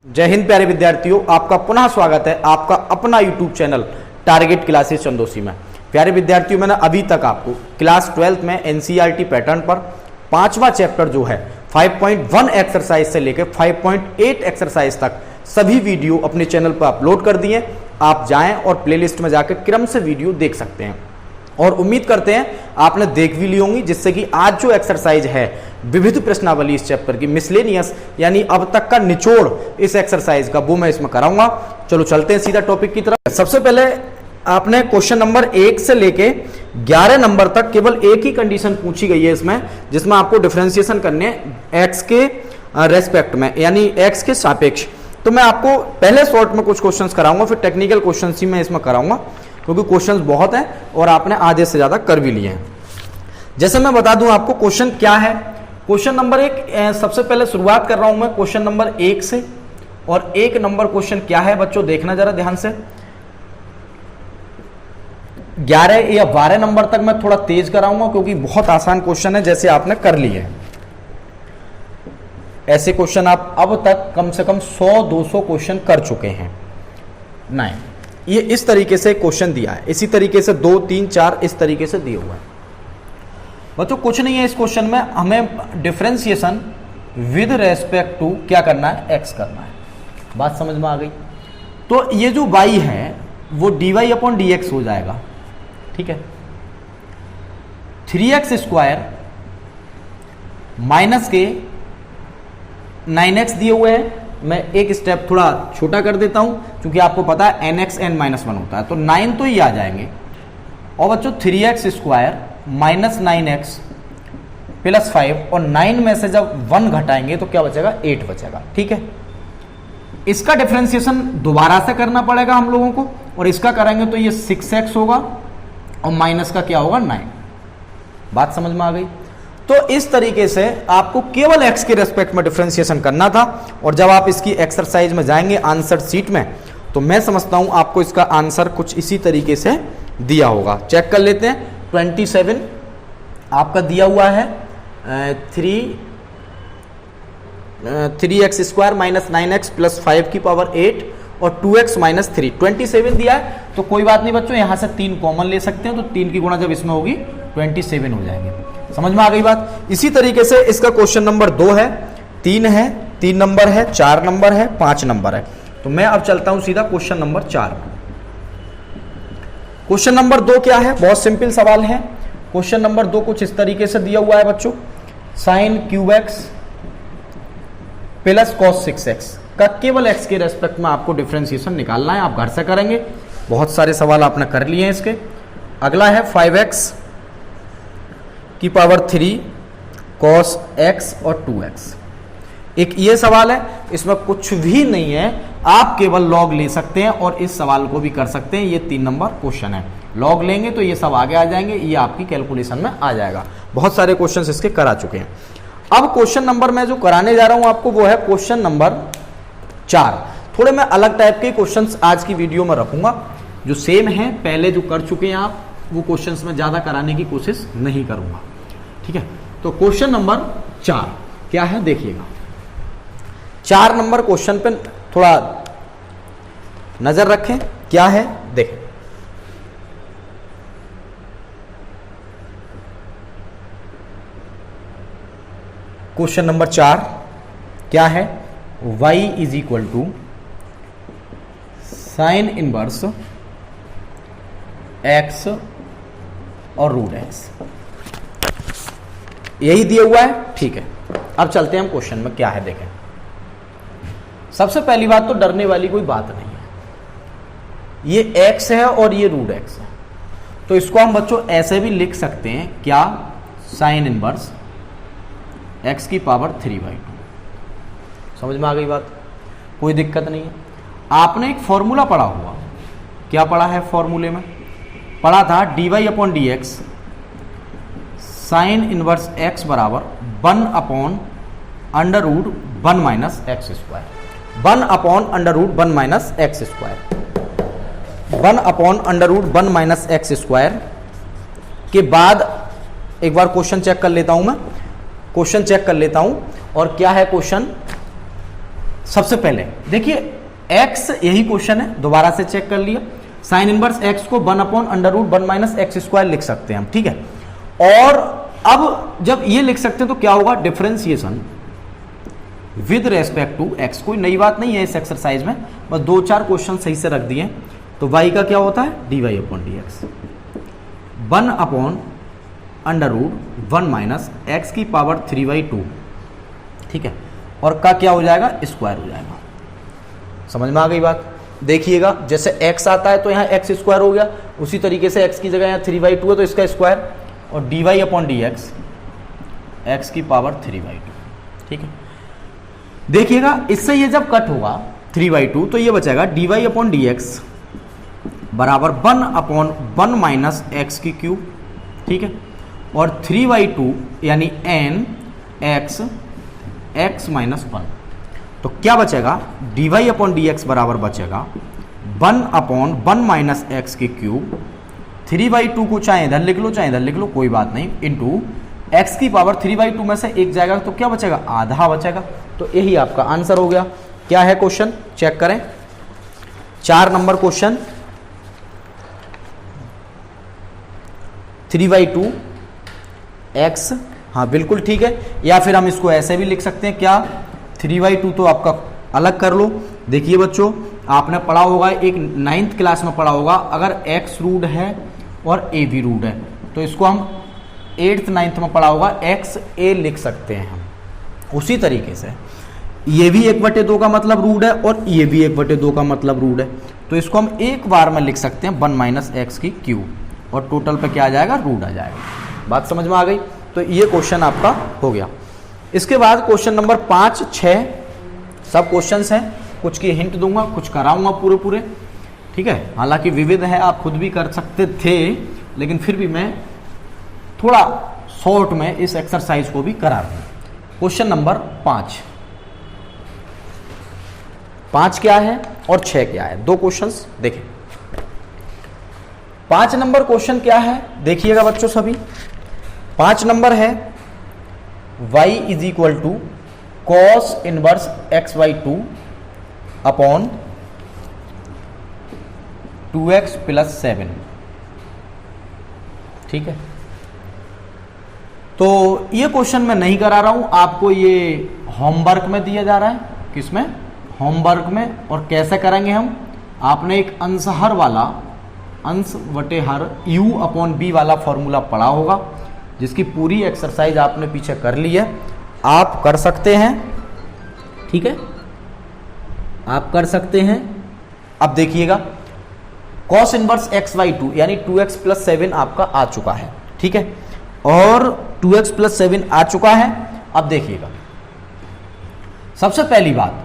जय हिंद प्यारे विद्यार्थियों, आपका पुनः स्वागत है आपका अपना YouTube channel target classes Chandausi में। प्यारे विद्यार्थियों, मैंने अभी तक आपको क्लास 12 में NCERT पैटर्न पर 5वां चैप्टर जो है 5.1 एक्सरसाइज से लेकर 5.8 एक्सरसाइज तक सभी वीडियो अपने चैनल पर अपलोड कर दिए। आप जाएं और प्लेलिस्ट में जाकर क्रम से वीडियो देख सकते हैं और उम्मीद करते हैं आपने देख भी ली होंगी, जिससे कि आज जो एक्सरसाइज है विविध प्रश्नावली इस चैप्टर की मिसलेनियस यानी अब तक का निचोड़ इस एक्सरसाइज का वो मैं इसमें कराऊंगा। चलो चलते हैं सीधा टॉपिक की तरफ। सबसे पहले आपने क्वेश्चन नंबर 1 से लेके 11 नंबर तक केवल एक ही कंडीशन पूछी गई है इसमें, जिसमें आपको डिफरेंशिएशन करने एक्स के रेस्पेक्ट में यानी एक्स के सापेक्ष। तो मैं आपको पहले शॉर्ट में कुछ क्वेश्चंस कराऊंगा, फिर टेक्निकल क्वेश्चन ही मैं इसमें कराऊंगा क्योंकि क्वेश्चंस बहुत हैं और आपने आधे से ज्यादा कर भी लिए हैं। जैसे मैं बता दूं आपको क्वेश्चन क्या है। क्वेश्चन नंबर 1 सबसे पहले शुरुआत कर रहा हूं मैं क्वेश्चन नंबर 1 से, और 1 नंबर क्वेश्चन क्या है बच्चों, देखना जरा ध्यान से। 11 या 12 नंबर तक मैं थोड़ा तेज कराऊंगा क्योंकि बहुत आसान क्वेश्चन है, जैसे आपने कर लिए है। ऐसे क्वेश्चन आप अब तक कम से कम 100-200 क्वेश्चन कर चुके हैं। नहीं, ये इस तरीके से क्वेश्चन दिया है, इसी तरीके से 2, 3, 4 इस तरीके से दिया हुआ है बच्चों। कुछ नहीं है इस क्वेश्चन में, हमें डिफरेंशिएशन विद रेस्पेक्ट टू क्या करना है, एक्स करना है। बात समझ में आ गई। तो ये जो y है वो dy/dx हो जाएगा, ठीक है। 3x² माइनस के 9x दिए हुए हैं। मैं एक स्टेप थोड़ा छोटा कर देता हूं क्योंकि आपको पता है nx n-1 होता है, तो 9 तो ही आ जाएंगे। और बच्चों 3x² माइनस 9x प्लस 5, और 9 में से जब 1 घटाएंगे तो क्या बचेगा, 8 बचेगा, ठीक है। इसका डिफरेंशिएशन दोबारा से करना पड़ेगा हम लोगों को, और इसका करेंगे तो ये 6x होगा और माइनस का क्या होगा, 9। बात समझ में आ गई। तो इस तरीके से आपको केवल x के रेस्पेक्ट में डिफरेंशिएशन करना था, और जब आप इसकी एक्सरसाइज में जाएंगे आंसर शीट में, तो मैं समझता हूं आपको इसका आंसर कुछ इसी तरीके से दिया होगा। चेक कर लेते हैं। 27 आपका दिया हुआ है 3x² माइनस 9x प्लस 5 की पावर 8 और 2x माइनस 3, 27 दिया है। तो कोई बात नहीं बच्चों, यहां से 3 कॉमन ले सकते हैं, तो 3 की गुणा जब इसमें होगी 27 हो जाएंगे। समझ में आ गई बात। इसी तरीके से इसका क्वेश्चन नंबर 2 है, 3 है, 3 नंबर है, 4 नंबर है, 5 नंबर है। तो मैं अब चलता हूं सीधा क्वेश्चन नंबर 4। क्वेश्चन नंबर 2 क्या है, बहुत सिंपल सवाल है। क्वेश्चन नंबर 2 कुछ इस तरीके से दिया हुआ है बच्चों, sin cube plus cos 6x का केवल x के रेस्पेक्ट में आपको डिफरेंशिएशन निकालना है। आप घर से करेंगे, बहुत सारे सवाल आपने कर लिए हैं इसके। अगला है 5x की पावर 3 cos x और 2x। एक ये सवाल है, इसमें कुछ भी नहीं है, आप केवल लॉग ले सकते हैं और इस सवाल को भी कर सकते हैं। ये 3 नंबर क्वेश्चन है, लॉग लेंगे तो ये सब आगे आ जाएंगे, ये आपकी कैलकुलेशन में आ जाएगा। बहुत सारे क्वेश्चन इसके करा चुके हैं। अब क्वेश्चन नंबर मैं जो कराने जा रहा हूं आपको वो है क्वेश्चन नंबर 4। थोड़े मैं अलग टाइप के क्वेश्चंस आज की वीडियो में रखूंगा, जो सेम है पहले जो कर चुके हैं आप, वो क्वेश्चंस में ज्यादा कराने की कोशिश नहीं करूंगा, ठीक है। तो क्वेश्चन नंबर 4 क्या है देखिएगा। 4 नंबर क्वेश्चन पे थोड़ा नजर रखें, क्या है देखें। क्वेश्चन नंबर 4 क्या है, y is equal to sine inverse x और रूट x, यही दिया हुआ है, ठीक है। अब चलते हैं हम क्वेश्चन में क्या है देखें। सबसे पहली बात तो डरने वाली कोई बात नहीं है, ये x है और ये रूट x है, तो इसको हम बच्चों ऐसे भी लिख सकते हैं, क्या, साइन इनवर्स x की पावर 3/2। समझ में आ गई बात, कोई दिक्कत नहीं है। आपने एक फॉर्मूला पढ़ा हुआ, क्या पढ़ा है फॉर्मूले में, पढ़ा था dy/dx साइन इनवर्स x बराबर 1/√1 minus x², 1/√1 minus x², 1/√1 minus x² के बाद एक बार क्वेश्चन चेक कर लेता हूं मैं, क्वेश्चन चेक कर लेता हूं। और क्या है क्वेश्चन, सबसे पहले देखिए x, यही क्वेश्चन है, दोबारा से चेक कर लिया। साइन इनवर्स x को 1/√1 माइनस एक्स स्क्वायर लिख सकते हैं हम, ठीक है। और अब जब ये लिख सकते हैं तो क्या होगा, differentiation with respect to x। कोई नई बात नहीं है इस एक्सरसाइज में, बस 2-4 क्वेश्चन सही से रख दिए। तो y का क्या होता है, dy/dx 1/√1 माइनस एक्स की पावर 3/2, ठीक है। और का क्या हो जाएगा, स्क्वायर हो जाएगा। समझ में आ गई बात। देखिएगा जैसे x आता है तो यहाँ x स्क्वायर हो गया, उसी तरीके से x की जगह यहाँ 3/2 है तो इसका स्क्वायर, और dy/dx x की पावर 3/2, ठीक है। देखिएगा इससे ये जब कट होगा 3/2 तो ये बचेगा dy/dx बराबर 1/1 माइनस एक्स की क्यूब, ठीक है। और 3/2 यानी n x माइनस 1, तो क्या बचेगा, dy/dx बराबर बचेगा 1/1 माइनस एक्स की क्यूब, 3/2 को चाहे इधर लिख लो चाहे इधर लिख लो कोई बात नहीं, इंटू x की पावर 3/2 में से एक जाएगा तो क्या बचेगा, आधा बचेगा। तो यही आपका आंसर हो गया। क्या है क्वेश्चन, चेक करें। 4 नंबर क्वेश्चन, 3/2 x, हाँ बिल्कुल ठीक है। या फिर हम इसको ऐसे भी लिख सकते हैं, क्या 3/2 तो आपका अलग कर लो। देखिए बच्चों, आपने पढ़ा होगा, एक 9th क्लास में पढ़ा होगा, अगर x रूट है और a भी रूट है तो इसको हम 8th 9th में पढ़ा होगा, x a लिख सकते हैं हम। उसी तरीके से ये भी 1/2 का मतलब रूट है और ये भी 1/2 का मतलब रूट है, तो इसको हम एक बार में लिख सकते हैं 1 माइनस एक्स की क्यूब, और टोटल पे क्या आ जाएगा, रूट आ जाएगा। बात समझ में आ गई। तो ये क्वेश्चन आपका हो गया। इसके बाद क्वेश्चन नंबर 5, 6 सब क्वेश्चंस हैं, कुछ की हिंट दूंगा, कुछ कराऊंगा पूरे पूरे, ठीक है। हालांकि विविध है, आप खुद भी कर सकते थे, लेकिन फिर भी मैं थोड़ा शॉर्ट में इस एक्सरसाइज को भी करा रहा हूं। क्वेश्चन नंबर 5 क्या है और 6 क्या है, 2 क्वेश्चंस देखें। 5 नंबर क्वेश्चन क्या है, देखिएगा बच्चों सभी। 5 नंबर है y is equal to cos inverse x/2 upon 2x + 7, ठीक है। तो ये क्वेश्चन मैं नहीं करा रहा हूं, आपको ये होमवर्क में दिया जा रहा है। किसमें, होमवर्क में। और कैसे करेंगे हम, आपने एक अंश हर वाला, अंश बटे हर u/b वाला फॉर्मूला पढ़ा होगा, जिसकी पूरी एक्सरसाइज आपने पीछे कर ली है। आप कर सकते हैं, ठीक है, आप कर सकते हैं। अब देखिएगा cos इनवर्स x/2 यानी 2x + 7 आपका आ चुका है, ठीक है। और 2x + 7 आ चुका है। अब देखिएगा, सबसे पहली बात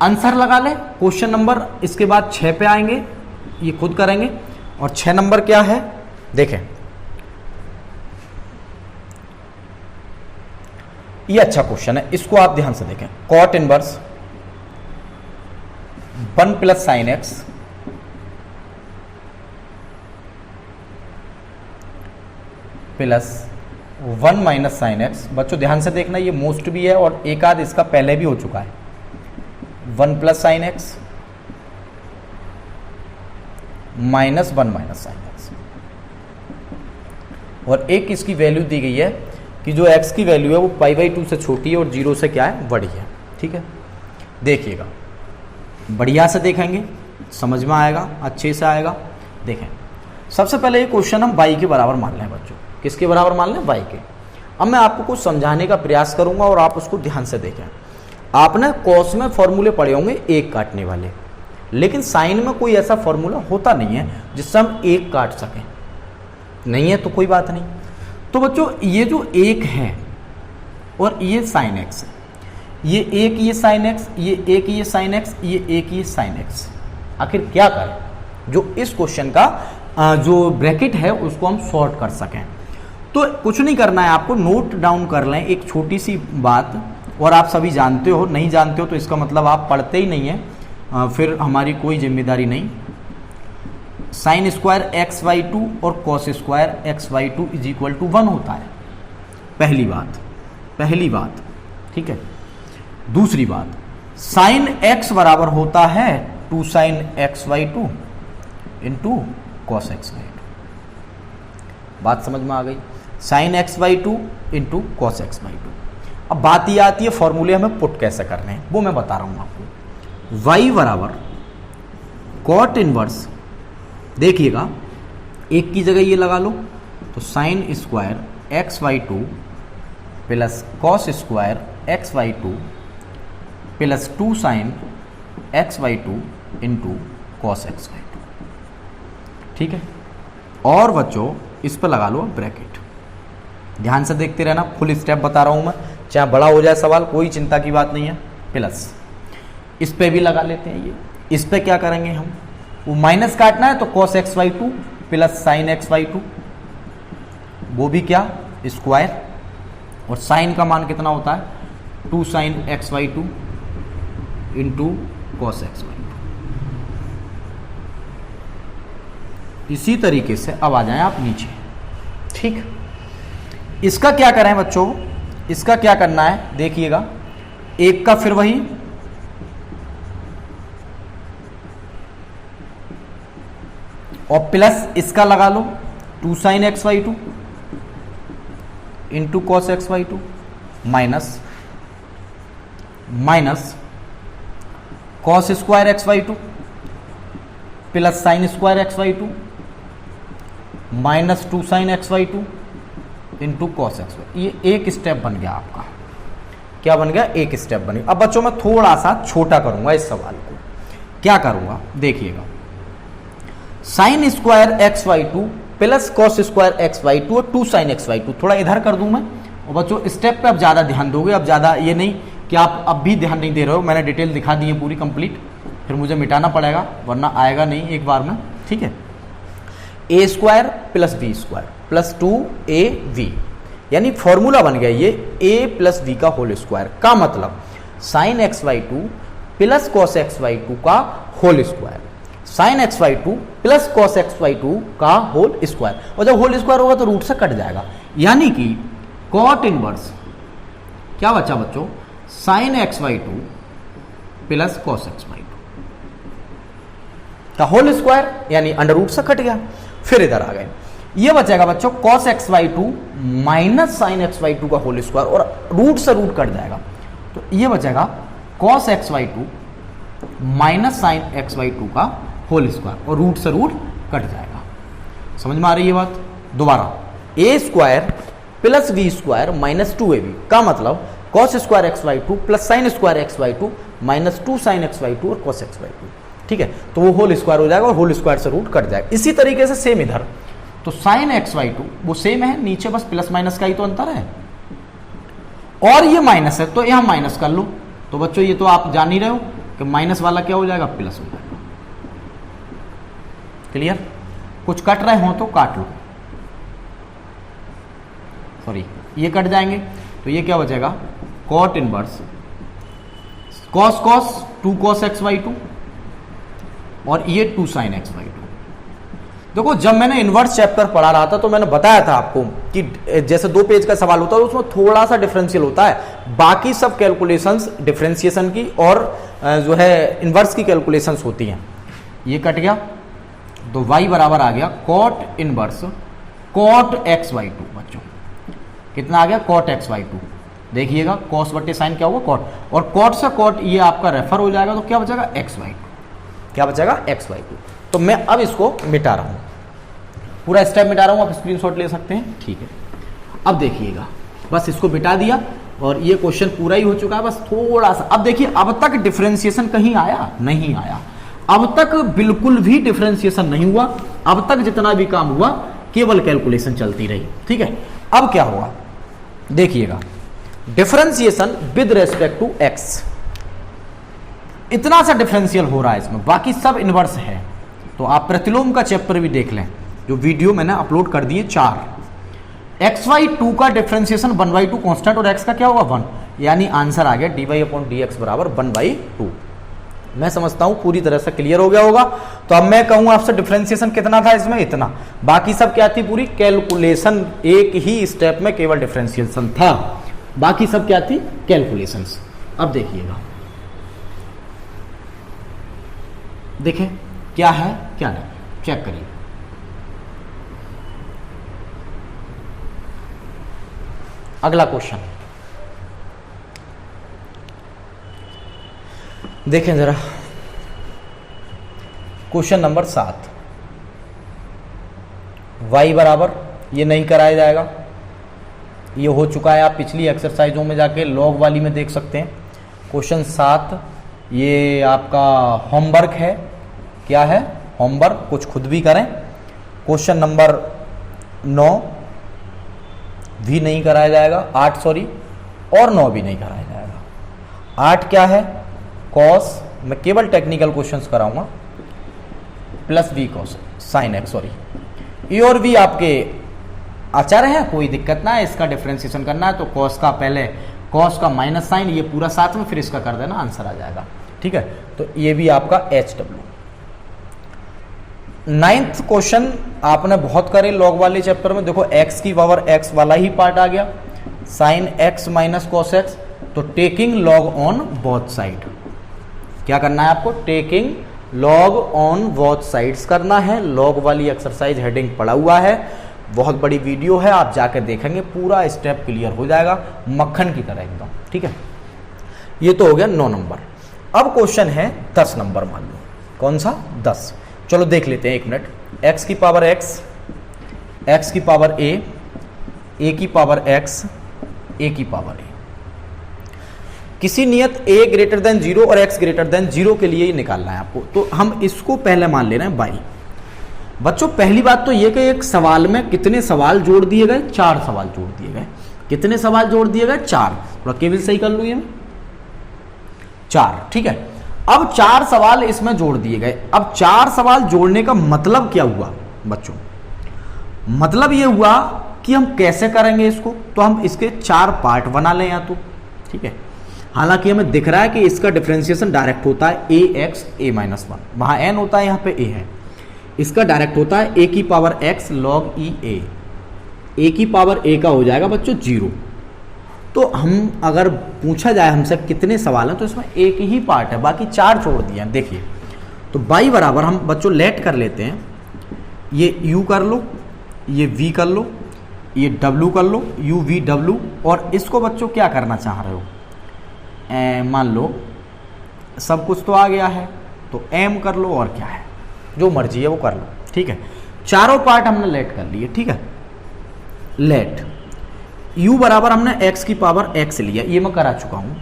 आंसर लगा ले। क्वेश्चन नंबर इसके बाद 6 पे आएंगे, ये खुद करेंगे। और 6 नंबर क्या है, देखें, ये अच्छा क्वेश्चन है, इसको आप ध्यान से देखें। Cot inverse 1 + sin x plus 1 minus sin x। बच्चों ध्यान से देखना, ये मोस्ट भी है और एक आध इसका पहले भी हो चुका है। 1 + sin x minus 1 minus sin x, और एक इसकी वैल्यू दी गई है कि जो x की वैल्यू है वो π/2 से छोटी है और 0 से क्या है, बड़ी है, ठीक है। देखिएगा, बढ़िया से देखेंगे, समझ में आएगा, अच्छे से आएगा। देखें, सबसे पहले ये क्वेश्चन हम y के बराबर मान लें बच्चों। किसके बराबर मान लें, y के। अब मैं आपको कुछ समझाने का प्रयास करूंगा और आप उसको ध्यान से देखें। आपने कॉस में फॉर्मूले पढ़े होंगे एक काटने वाले, लेकिन साइन में कोई ऐसा फॉर्मूला होता नहीं है जिससे हम एक काट सकें। नहीं है तो कोई बात नहीं। तो बच्चों ये जो एक है और ये साइन एक्स है, ये एक ये साइन एक्स, ये एक ये साइन एक्स, ये एक ये साइन एक्स, आखिर क्या करें जो इस क्वेश्चन का जो ब्रैकेट है उसको हम सॉर्ट कर सकें। तो कुछ नहीं करना है, आपको नोट डाउन कर लें एक छोटी सी बात, और आप सभी जानते हो, नहीं जानते हो तो इसका मतलब आप पढ़ते ही नहीं है, फिर हमारी कोई जिम्मेदारी नहीं। साइन स्क्वायर x/2 और cos square x/2 is equal to 1 होता है। पहली बात, ठीक है। दूसरी बात, साइन एक्स बराबर होता है 2 sign x by 2 into cos x by 2। बात समझ में आ गई? Sign x by 2 into cos x by 2। अब बात ये आती है फॉर्मूले हमें पुट कैसे करने हैं, वो मैं बता रहा हूं आपको। y बराबर कॉट इनवर्स, देखिएगा एक की जगह ये लगा लो तो sign square x by 2 plus cos square x by 2 plus 2 sign x by 2 into cos x by 2। ठीक है, और बच्चों इस पर लगा लो ब्रैकेट। ध्यान से देखते रहना, फुल स्टेप बता रहा हूं मैं, चाहे बड़ा हो जाए सवाल कोई चिंता की बात नहीं है। प्लस इस पे भी लगा लेते हैं, ये इस पे क्या करेंगे हम, वो माइनस काटना है तो cos x by 2 plus sign x by 2, वो भी क्या स्क्वायर, और साइन का मान कितना होता है 2 sign x by 2 into cos x by 2। इसी तरीके से अब आ जाएं आप नीचे। ठीक, इसका क्या करें बच्चों, इसका क्या करना है देखिएगा, एक का फिर वही और प्लस इसका लगा लो 2 sign x by 2 into cos x by 2 minus cos square x by 2 plus sine square x by 2 minus 2 sign x by 2 into cos x by. ये एक स्टेप बन गया आपका, क्या बन गया, एक स्टेप बन गया। अब बच्चों मैं थोड़ा सा छोटा करूंगा इस सवाल को, क्या करूंगा देखिएगा, sign square x by 2 plus cos square x by 2 और 2 साइन एक्स बाई 2 थोड़ा इधर कर दूं मैं। और बच्चों स्टेप पे अब ज्यादा ध्यान दोगे, अब ज्यादा ये नहीं कि आप अब भी ध्यान नहीं दे रहे हो, मैंने डिटेल दिखा दी है पूरी कंप्लीट, फिर मुझे मिटाना पड़ेगा वरना आएगा नहीं एक बार में। ठीक है, A square plus B square plus 2ab, यानी फॉर्मूला बन गया ये a प्लस बी का होल स्क्वायर, का मतलब sine x by 2 plus cos x by 2 का whole square, sine x by 2 plus cos x by 2 का होल स्क्वायर, और जब होल स्क्वायर होगा तो रूट से कट जाएगा, यानी कि कॉट इनवर्स क्या बचा बच्चों, sign x by 2 plus cos x by 2 का होल स्क्वायर, यानी अंडर रूट से कट गया। फिर इधर आ गए, ये बचेगा बच्चों cos x by 2 minus sine x by 2 का होल स्क्वायर, और रूट से रूट कट जाएगा, तो ये बचेगा cos x by 2 minus sine x by 2 का होल स्क्वायर, और रूट से रूट कट जाएगा। समझ में आ रही है बात? दोबारा, a square plus B square minus 2ab का मतलब cos square x by 2 plus sine square x by 2 minus 2 sign x by 2 और cos x बाई 2। ठीक है, तो वो होल स्क्वायर हो जाएगा और होल स्क्वायर से रूट कट जाएगा। इसी तरीके से सेम इधर, तो साइन एक्स बाई 2 वो सेम है, नीचे बस प्लस माइनस का ही तो अंतर है, और ये माइनस है तो यहां माइनस कर लो। तो बच्चों ये तो आप जान ही रहे हो कि माइनस वाला क्या हो जाएगा, प्लस हो जाएगा। क्लियर? कुछ कट रहे हो तो काट लो, सॉरी ये कट जाएंगे, तो ये क्या बचेगा, cot inverse cos cos 2 cos x by 2 और ये 2 साइन एक्स बाई 2। देखो जब मैंने इनवर्स चैप्टर पढ़ा रहा था तो मैंने बताया था आपको कि जैसे 2 पेज का सवाल होता है उसमें थोड़ा सा डिफरेंशियल होता है, बाकी सब कैलकुलेशंस डिफरेंशिएशन की और जो है इनवर्स की कैलकुलेशंस होती हैं। ये कट गया तो y बराबर आ गया cot inverse cot x by 2। बच्चों कितना आ गया, कॉट एक्स बाई 2। देखिएगा कॉस बटे साइन क्या होगा, कॉट, और कॉट से कॉट ये आपका रेफर हो जाएगा, तो क्या बचेगा एक्स बाई 2, क्या बचेगा एक्स बाई 2। तो मैं अब इसको मिटा रहा हूं, पूरा स्टेप मिटा रहा हूं, आप स्क्रीनशॉट ले सकते हैं। ठीक है, अब देखिएगा बस इसको मिटा दिया और ये क्वेश्चन पूरा ही हो चुका है, बस थोड़ा सा। अब देखिए अब तक डिफरेंशिएशन कहीं आया नहीं आया, अब तक बिल्कुल भी डिफरेंशिएशन नहीं हुआ, अब तक जितना भी काम हुआ केवल कैलकुलेशन चलती रही। ठीक है, अब क्या होगा देखिएगा, differentiation with respect to x, इतना सा डिफरेंशियल हो रहा है इसमें, बाकी सब इनवर्स है। तो आप प्रतिलोम का चैप्टर भी देख लें, जो वीडियो मैंने अपलोड कर दिए 4। xy2 का डिफरेंशिएशन 1/2 कांस्टेंट और x का क्या होगा 1, यानी आंसर आ गया dy/dx बराबर 1/2। मैं समझता हूं पूरी तरह से क्लियर हो गया होगा। तो अब मैं कहूं आपसे डिफरेंशिएशन कितना था इसमें, इतना, बाकी सब क्या थी, पूरी कैलकुलेशन, एक ही स्टेप में केवल डिफरेंशिएशन था, बाकी सब क्या थी कैलकुलेशंस। अब देखिएगा देखें क्या है क्या नहीं, चेक करिए। अगला क्वेश्चन देखें जरा, क्वेश्चन नंबर 7। y बराबर, ये नहीं कराया जाएगा, ये हो चुका है, आप पिछली एक्सरसाइजों में जाके लॉग वाली में देख सकते हैं। क्वेश्चन 7 ये आपका होमवर्क है, क्या है होमवर्क, कुछ खुद भी करें। क्वेश्चन नंबर 9 भी नहीं कराया जाएगा, 8 सॉरी, और 9 भी नहीं कराया जाएगा। 8 क्या है, कॉस, मैं केवल टेक्निकल क्वेश्चंस कराऊंगा, plus v cos sine x, sorry A और v आपके अचर है, कोई दिक्कत ना है, इसका डिफरेंशिएशन करना है तो कॉस का पहले कॉस का माइनस साइन, ये पूरा साथ में, फिर इसका कर देना, आंसर आ जाएगा। ठीक है, तो ये भी आपका HW। 9th क्वेश्चन आपने बहुत करे लॉग वाले चैप्टर में, देखो x की पावर x वाला ही पार्ट आ गया, sine x minus cos x, तो taking log on both side, क्या करना है आपको, taking log on both sides करना है। लॉग वाली एक्सरसाइज हेडिंग पड़ा हुआ है, बहुत बड़ी वीडियो है, आप जाकर देखेंगे पूरा स्टेप क्लियर हो जाएगा, मक्खन की तरह एकदम। ठीक है, ये तो हो गया 9 नंबर। अब क्वेश्चन है 10 नंबर, मान लो कौन सा, 10। चलो देख लेते हैं, एक मिनट। x की पावर x, x की पावर a की पावर x, a की पावर a, किसी नियत a ग्रेटर देन 0 और x ग्रेटर देन 0 के लिए ही निकालना है आपको, तो हम इसको पहले मान ले रहे हैं बाई। बच्चों पहली बात तो ये कि एक सवाल में कितने सवाल जोड़ दिए गए, 4 सवाल जोड़ दिए गए। कितने सवाल जोड़ दिए गए, 4। थोड़ा केवल सही कर लूँ ये, 4। ठीक है, अब 4 सवाल इसमें जोड़ दिए गए। अब 4 सवाल जोड़ने का मतलब क्या हुआ बच्चों, मतलब ये हुआ कि हम कैसे करेंगे इसको, तो हम इसके 4 पार्ट बना लें या तो। ठीक है, हालांकि हमें दिख रहा है कि इसका डिफरेंशिएशन डायरेक्ट होता है ax a-1, वहां n होता है, यहाँ पे a है, इसका डायरेक्ट होता है a की power x log e a की पावर a का हो जाएगा बच्चों 0। तो हम अगर पूछा जाए हमसे कितने सवाल हैं, तो इसमें एक ही पार्ट है, बाकी 4 छोड़ दिए हैं। देखिए, तो y बराबर हम बच्चों लेट कर लेते हैं, ये u कर लो, ये v कर लो, ये w कर लो, u v w, और इसको बच्चों क्या करना चाह रहे हो, मान लो सब कुछ तो आ गया है, तो m कर लो, और क्या है जो मर्जी है वो कर लो। ठीक है, चारों पार्ट हमने लेट कर लिए। ठीक है, लेट u बराबर हमने x की पावर x लिया, ये मैं करा चुका हूं,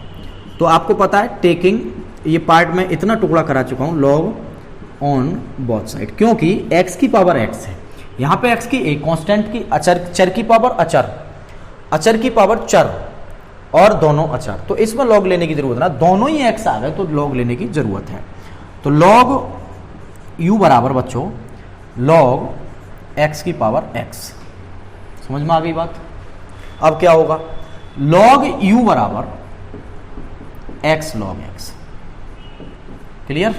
तो आपको पता है टेकिंग, ये पार्ट में इतना टुकड़ा करा चुका हूं, लॉग ऑन बोथ साइड, क्योंकि x की पावर x है, यहाँ पे x की एक कांस्टेंट की, अचर, चर की पावर अचर, अचर की पावर चर, और दोनों अचर, तो इसमें लॉग लेने की जरूरत ना, दोनों ही x आ गए तो लॉग लेने की जरूरत है। तो लॉग u बराबर बच्चों लॉग x की पावर x, समझ में आ गई बात। अब क्या होगा, लॉग u बराबर x लॉग x, क्लियर।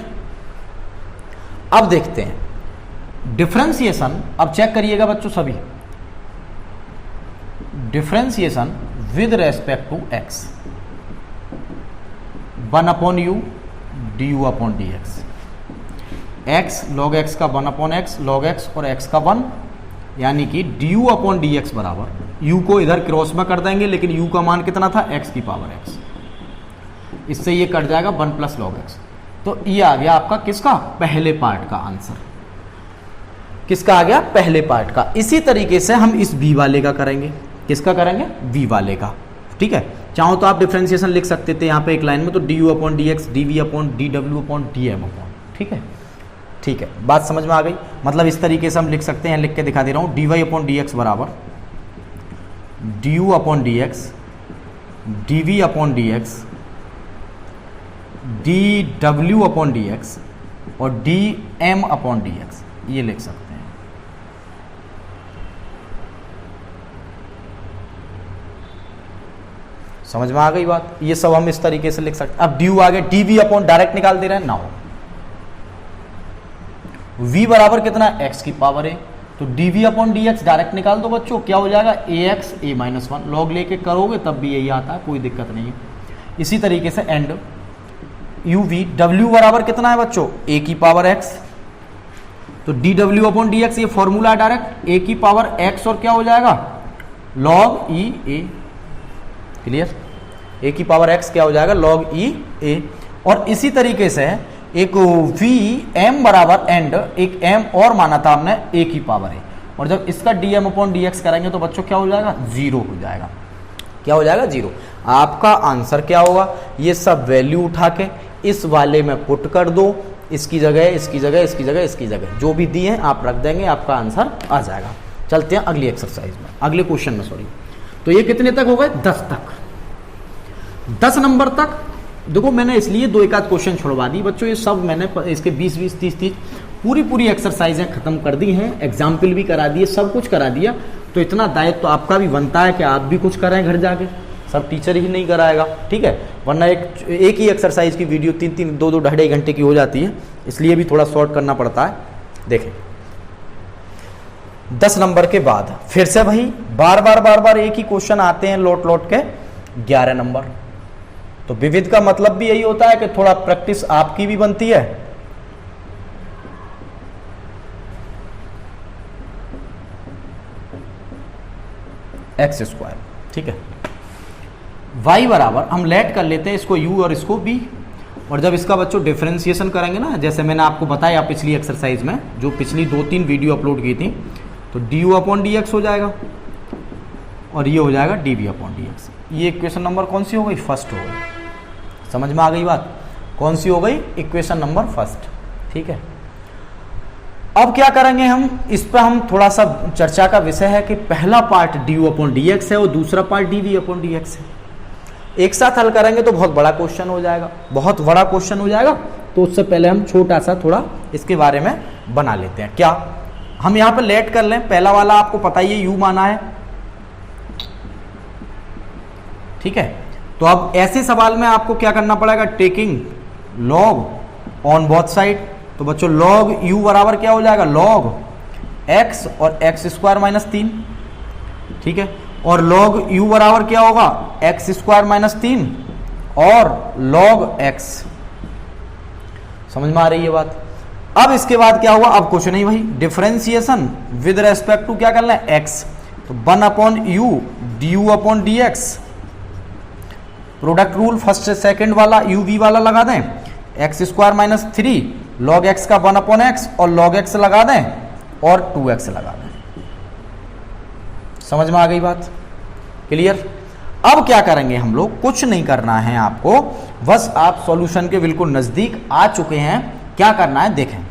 अब देखते हैं डिफरेंशिएशन, अब चेक करिएगा बच्चों सभी, differentiation with respect to x, 1/u du upon dx, x log x का 1/x log x और x का 1, यानी कि du अपॉन dx बराबर, u को इधर क्रॉस में कर देंगे, लेकिन u का मान कितना था, x की पावर x, इससे ये कट जाएगा 1 प्लस log x। तो ये आ गया आपका किसका, पहले पार्ट का आंसर, किसका आ गया, पहले पार्ट का। इसी तरीके से हम इस b वाले का करेंगे, किसका करेंगे, v वाले का। ठीक है, चाहो तो आप डिफरेंशिएशन लिख सकते थे यहाँ पे एक लाइन में, तो du upon dx, dv upon dw upon dm upon, ठीक है। ठीक है, बात समझ में आ गई, मतलब इस तरीके से हम लिख सकते हैं, लिख के दिखा दे रहा हूँ, dy अपॉन dx बराबर du upon dx, dv upon dx, dw upon dx और dm अपॉन dx, ये लिख सकते हैं। समझ में आ गई बात, ये सब हम इस तरीके से लिख सकते हैं। अब ड्यू आ गया, dv अपॉन डायरेक्ट निकाल दे रहे हैं, नाउ v बराबर कितना, x की पावर है, तो dv अपॉन dx डायरेक्ट निकाल दो बच्चों, क्या हो जाएगा, ax a-1, लॉग लेके करोगे तब भी यही आता है, कोई दिक्कत नहीं है। इसी तरीके से एंड यू वी, डब्ल्यू बराबर कितना है बच्चों, ए की पावर एक्स, तो D W upon D x, ये फॉर्मूला है डायरेक्ट, ए की पावर एक्स और क्या हो जाएगा लॉग ई ए, क्लियर, ए की पावर एक्स क्या हो जाएगा लॉग ई ए। और इसी तरीके से एक वी एम बराबर एंड एक एम और माना था हमने ए की पावर ए, और जब इसका d m upon D x करेंगे तो बच्चों क्या हो जाएगा, जीरो हो जाएगा, क्या हो जाएगा जीरो। आपका आंसर क्या होगा, ये सब वैल्यू उठा के इस वाले में पुट कर दो, इसकी जगह इसकी जगह इसकी जगह इसकी जगह जो भी दिए हैं आप रख देंगे, आपका आंसर आ जाएगा। चलते हैं अगली एक्सरसाइज में, अगले क्वेश्चन में, सॉरी। तो ये कितने तक हो गए, 10 तक, 10 नंबर तक। देखो मैंने इसलिए 2 एक आध क्वेश्चन छुड़वा दी बच्चों, ये सब मैंने इसके 20-20, 30-30 पूरी एक्सरसाइजें खत्म कर दी हैं, एग्जाम्पल भी करा दिए, सब कुछ करा दिया। तो इतना दायित्व तो आपका भी बनता है कि आप भी कुछ करें घर जाके, सब टीचर ही नहीं कराएगा, ठीक है। वरना एक ही एक्सरसाइज की वीडियो 3-3, 2-2, 2.5 घंटे की हो जाती है, इसलिए भी थोड़ा शॉर्ट करना पड़ता है। देखें 10 नंबर के बाद फिर से वही बार बार एक ही क्वेश्चन आते हैं लौट के, 11 नंबर। तो विविध का मतलब भी यही होता है कि थोड़ा प्रैक्टिस आपकी भी बनती है, एक्स स्क्वायर, ठीक है। y बराबर हम लेट कर लेते हैं इसको u और इसको b, और जब इसका बच्चों डिफरेंशिएशन करेंगे ना, जैसे मैंने आपको बताया पिछली एक्सरसाइज में, जो पिछली 2-3 वीडियो अपलोड की थी, तो du अपॉन डी एक्स हो जाएगा और ये हो जाएगा dv अपॉन डी एक्स। ये इक्वेशन नंबर कौन सी हो गई, फर्स्ट हो गई। समझ में आ गई बात, कौन सी हो गई, इक्वेशन नंबर फर्स्ट, ठीक है। अब क्या करेंगे हम, इस पर हम थोड़ा सा चर्चा का विषय है कि पहला part d u upon D x है और दूसरा part d v upon D x है। एक साथ हल करेंगे तो बहुत बड़ा क्वेश्चन हो जाएगा, बहुत बड़ा क्वेश्चन हो जाएगा। तो उससे पहले हम छोटा सा थोड़ा इसके बारे में बना लेते हैं। क्या हम यहां पर लेट कर लें, पहला वाला आपको पता ही है यू माना है, ठीक है। तो अब ऐसे सवाल में आपको क्या करना पड़ेगा, taking log on both side. तो बच्चों लॉग u बराबर क्या हो जाएगा, लॉग x और x स्क्वायर माइनस 3, ठीक है। और लॉग u बराबर क्या होगा, x स्क्वायर माइनस 3 और log x। समझ में आ रही है बात। अब इसके बाद क्या हुआ, अब कुछ नहीं, वही डिफरेंशिएशन विद रेस्पेक्ट टू क्या करना है, x। तो 1 upon U D u upon D x, product rule first second वाला यू वी वाला लगा दें, x square minus 3 log x का 1 अपॉन एक्स और लॉग एक्स लगा दें और 2x लगा दें। समझ में आ गई बात, क्लियर। अब क्या करेंगे हम लोग, कुछ नहीं करना है आपको, बस आप सॉल्यूशन के बिल्कुल नजदीक आ चुके हैं। क्या करना है देखें,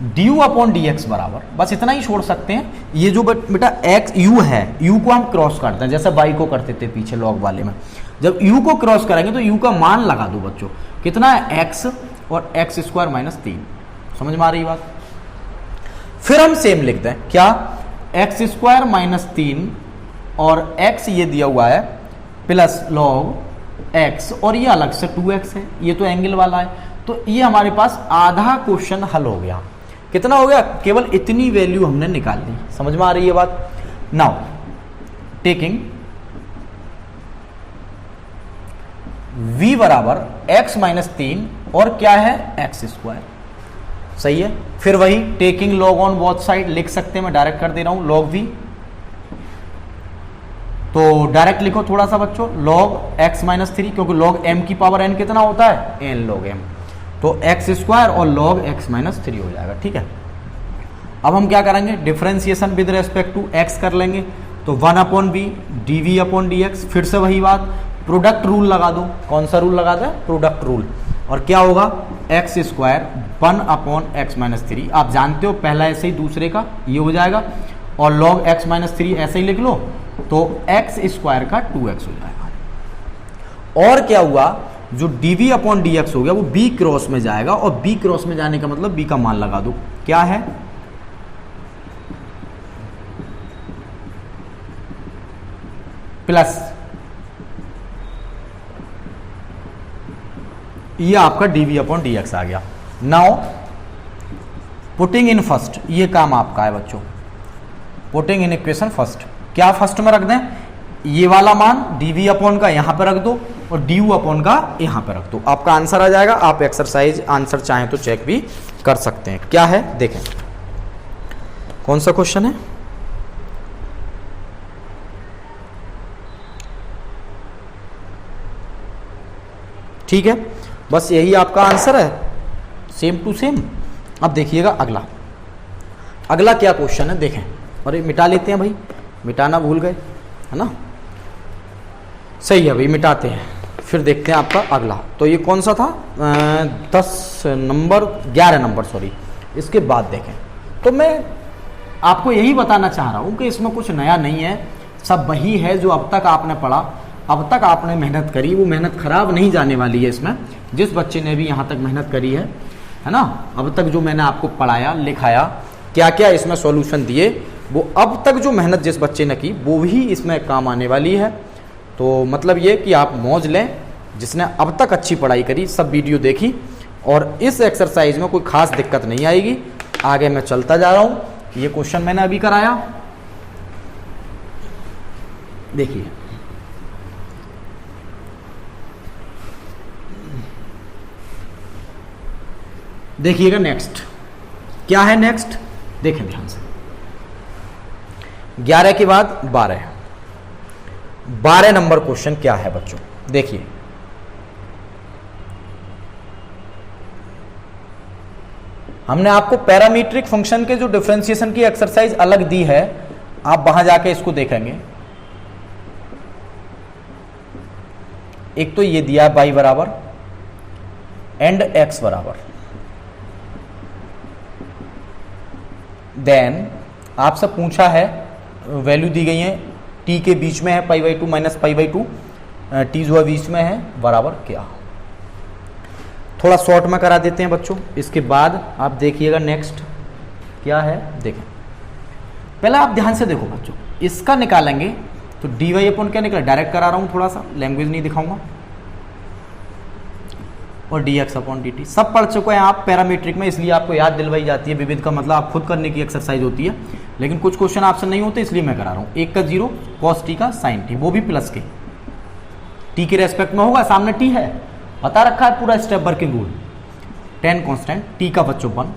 D u upon D x बराबर, बस इतना ही छोड़ सकते हैं। ये जो बेटा एक्स यू है, यू को हम क्रॉस करते हैं जैसे y को करते थे पीछे लॉग वाले में। जब u को क्रॉस करेंगे तो u का मान लगा दो बच्चों, कितना है x और x स्क्वायर माइनस 3। समझ में आ रही बात। फिर हम सेम लिखते हैं, क्या x स्क्वायर माइनस 3 और x ये दिया हुआ है प्लस लॉग x और ये अलग से 2x है, ये तो एंगल वाला है। तो ये हमारे पास आधा क्वेश्चन हल हो गया। कितना हो गया, केवल इतनी वैल्यू हमने निकाल ली। समझ में आ रही है बात। नाउ टेकिंग v बराबर x माइनस 3 और क्या है x स्क्वायर, सही है। फिर वही taking log on both side लिख सकते हैं, मैं डायरेक्ट कर दे रहा हूं लॉग v। तो डायरेक्ट लिखो थोड़ा सा बच्चों, लॉग x माइनस 3, क्योंकि लॉग m की पावर n कितना होता है, n लॉग m। तो x स्क्वायर और लॉग x माइनस 3 हो जाएगा, ठीक है। अब हम क्या करेंगे, differentiation with respect to x कर लेंगे। तो 1 upon b d v upon D x, फिर से वही बात, प्रोडक्ट रूल लगा दो। कौन सा रूल लगा दे, प्रोडक्ट रूल। और क्या होगा, x square 1 upon x minus 3, आप जानते हो पहला ऐसे ही दूसरे का ये हो जाएगा, और लॉग एक्स माइनस 3 ऐसे ही लिख लो, तो एक्स स्क्वायर का 2x हो जाएगा। और क्या हुआ, जो dv अपॉन dx हो गया वो b क्रॉस में जाएगा, और b क्रॉस में जाने का मतलब b का मान लगा दो, क्या है, प्लस ये आपका dv अपॉन dx आ गया। नाउ पुटिंग इन फर्स्ट, ये काम आपका है बच्चों, पुटिंग इन इक्वेशन फर्स्ट। क्या फर्स्ट में रख दें, ये वाला मान dv अपॉन का यहां पर रख दो, और डी यू अपॉन का यहाँ पे रख दो, आपका आंसर आ जाएगा। आप एक्सरसाइज आंसर चाहें तो चेक भी कर सकते हैं। क्या है देखें, कौन सा क्वेश्चन है, ठीक है, बस यही आपका आंसर है, सेम टू सेम। अब देखिएगा अगला, अगला क्या क्वेश्चन है देखें। अरे मिटा लेते हैं भाई, मिटाना भूल गए है ना, सही है भाई, मिटाते हैं, फिर देखते हैं आपका अगला। तो ये कौन सा था, 10 नंबर 11 नंबर सॉरी, इसके बाद देखें। तो मैं आपको यही बताना चाह रहा हूँ कि इसमें कुछ नया नहीं है, सब वही है जो अब तक आपने पढ़ा, अब तक आपने मेहनत करी, वो मेहनत खराब नहीं जाने वाली है इसमें। जिस बच्चे ने भी यहाँ तक मेहनत करी है ना, अब तक जो मैंने आपको पढ़ाया लिखाया, क्या क्या इसमें सॉल्यूशन दिए, वो अब तक जो मेहनत जिस बच्चे ने की वो भी इसमें काम आने वाली है। तो मतलब ये कि आप मौज लें, जिसने अब तक अच्छी पढ़ाई करी, सब वीडियो देखी, और इस एक्सरसाइज में कोई खास दिक्कत नहीं आएगी। आगे मैं चलता जा रहा हूँ, ये क्वेश्चन मैंने अभी कराया, देखिए देखिएगा नेक्स्ट क्या है। नेक्स्ट देखें ध्यान से, 11 के बाद 12 नंबर क्वेश्चन क्या है बच्चों, देखिए हमने आपको पैरामीट्रिक फंक्शन के जो डिफरेंशिएशन की एक्सरसाइज अलग दी है, आप वहां जाके इसको देखेंगे। एक तो ये दिया y बराबर एंड x बराबर, देन आपसे पूछा है, वैल्यू दी गई है, t के बीच में है π/2 माइनस π/2, t जो है बीच में है, बराबर क्या। थोड़ा शॉर्ट में करा देते हैं बच्चों, इसके बाद आप देखिएगा नेक्स्ट क्या है। देखें पहले आप ध्यान से देखो बच्चों, इसका निकालेंगे तो dy अपॉन क्या निकला, डायरेक्ट करा रहा हूं, थोड़ा सा लैंग्वेज नहीं दिखाऊंगा, और dx अपॉन dt सब पढ़ चुके हैं आप पैरामीट्रिक में, इसलिए आपको याद दिलवाई जाती है। विविध का मतलब आप खुद करने की एक्सरसाइज होती है, लेकिन कुछ क्वेश्चन आपसे नहीं होते इसलिए मैं करा रहा हूं। 1 का 0 cos t का sin t, वो भी प्लस के, t के रेस्पेक्ट में होगा, सामने t है, बता रखा है पूरा step working rule. tan constant t का बच्चों 1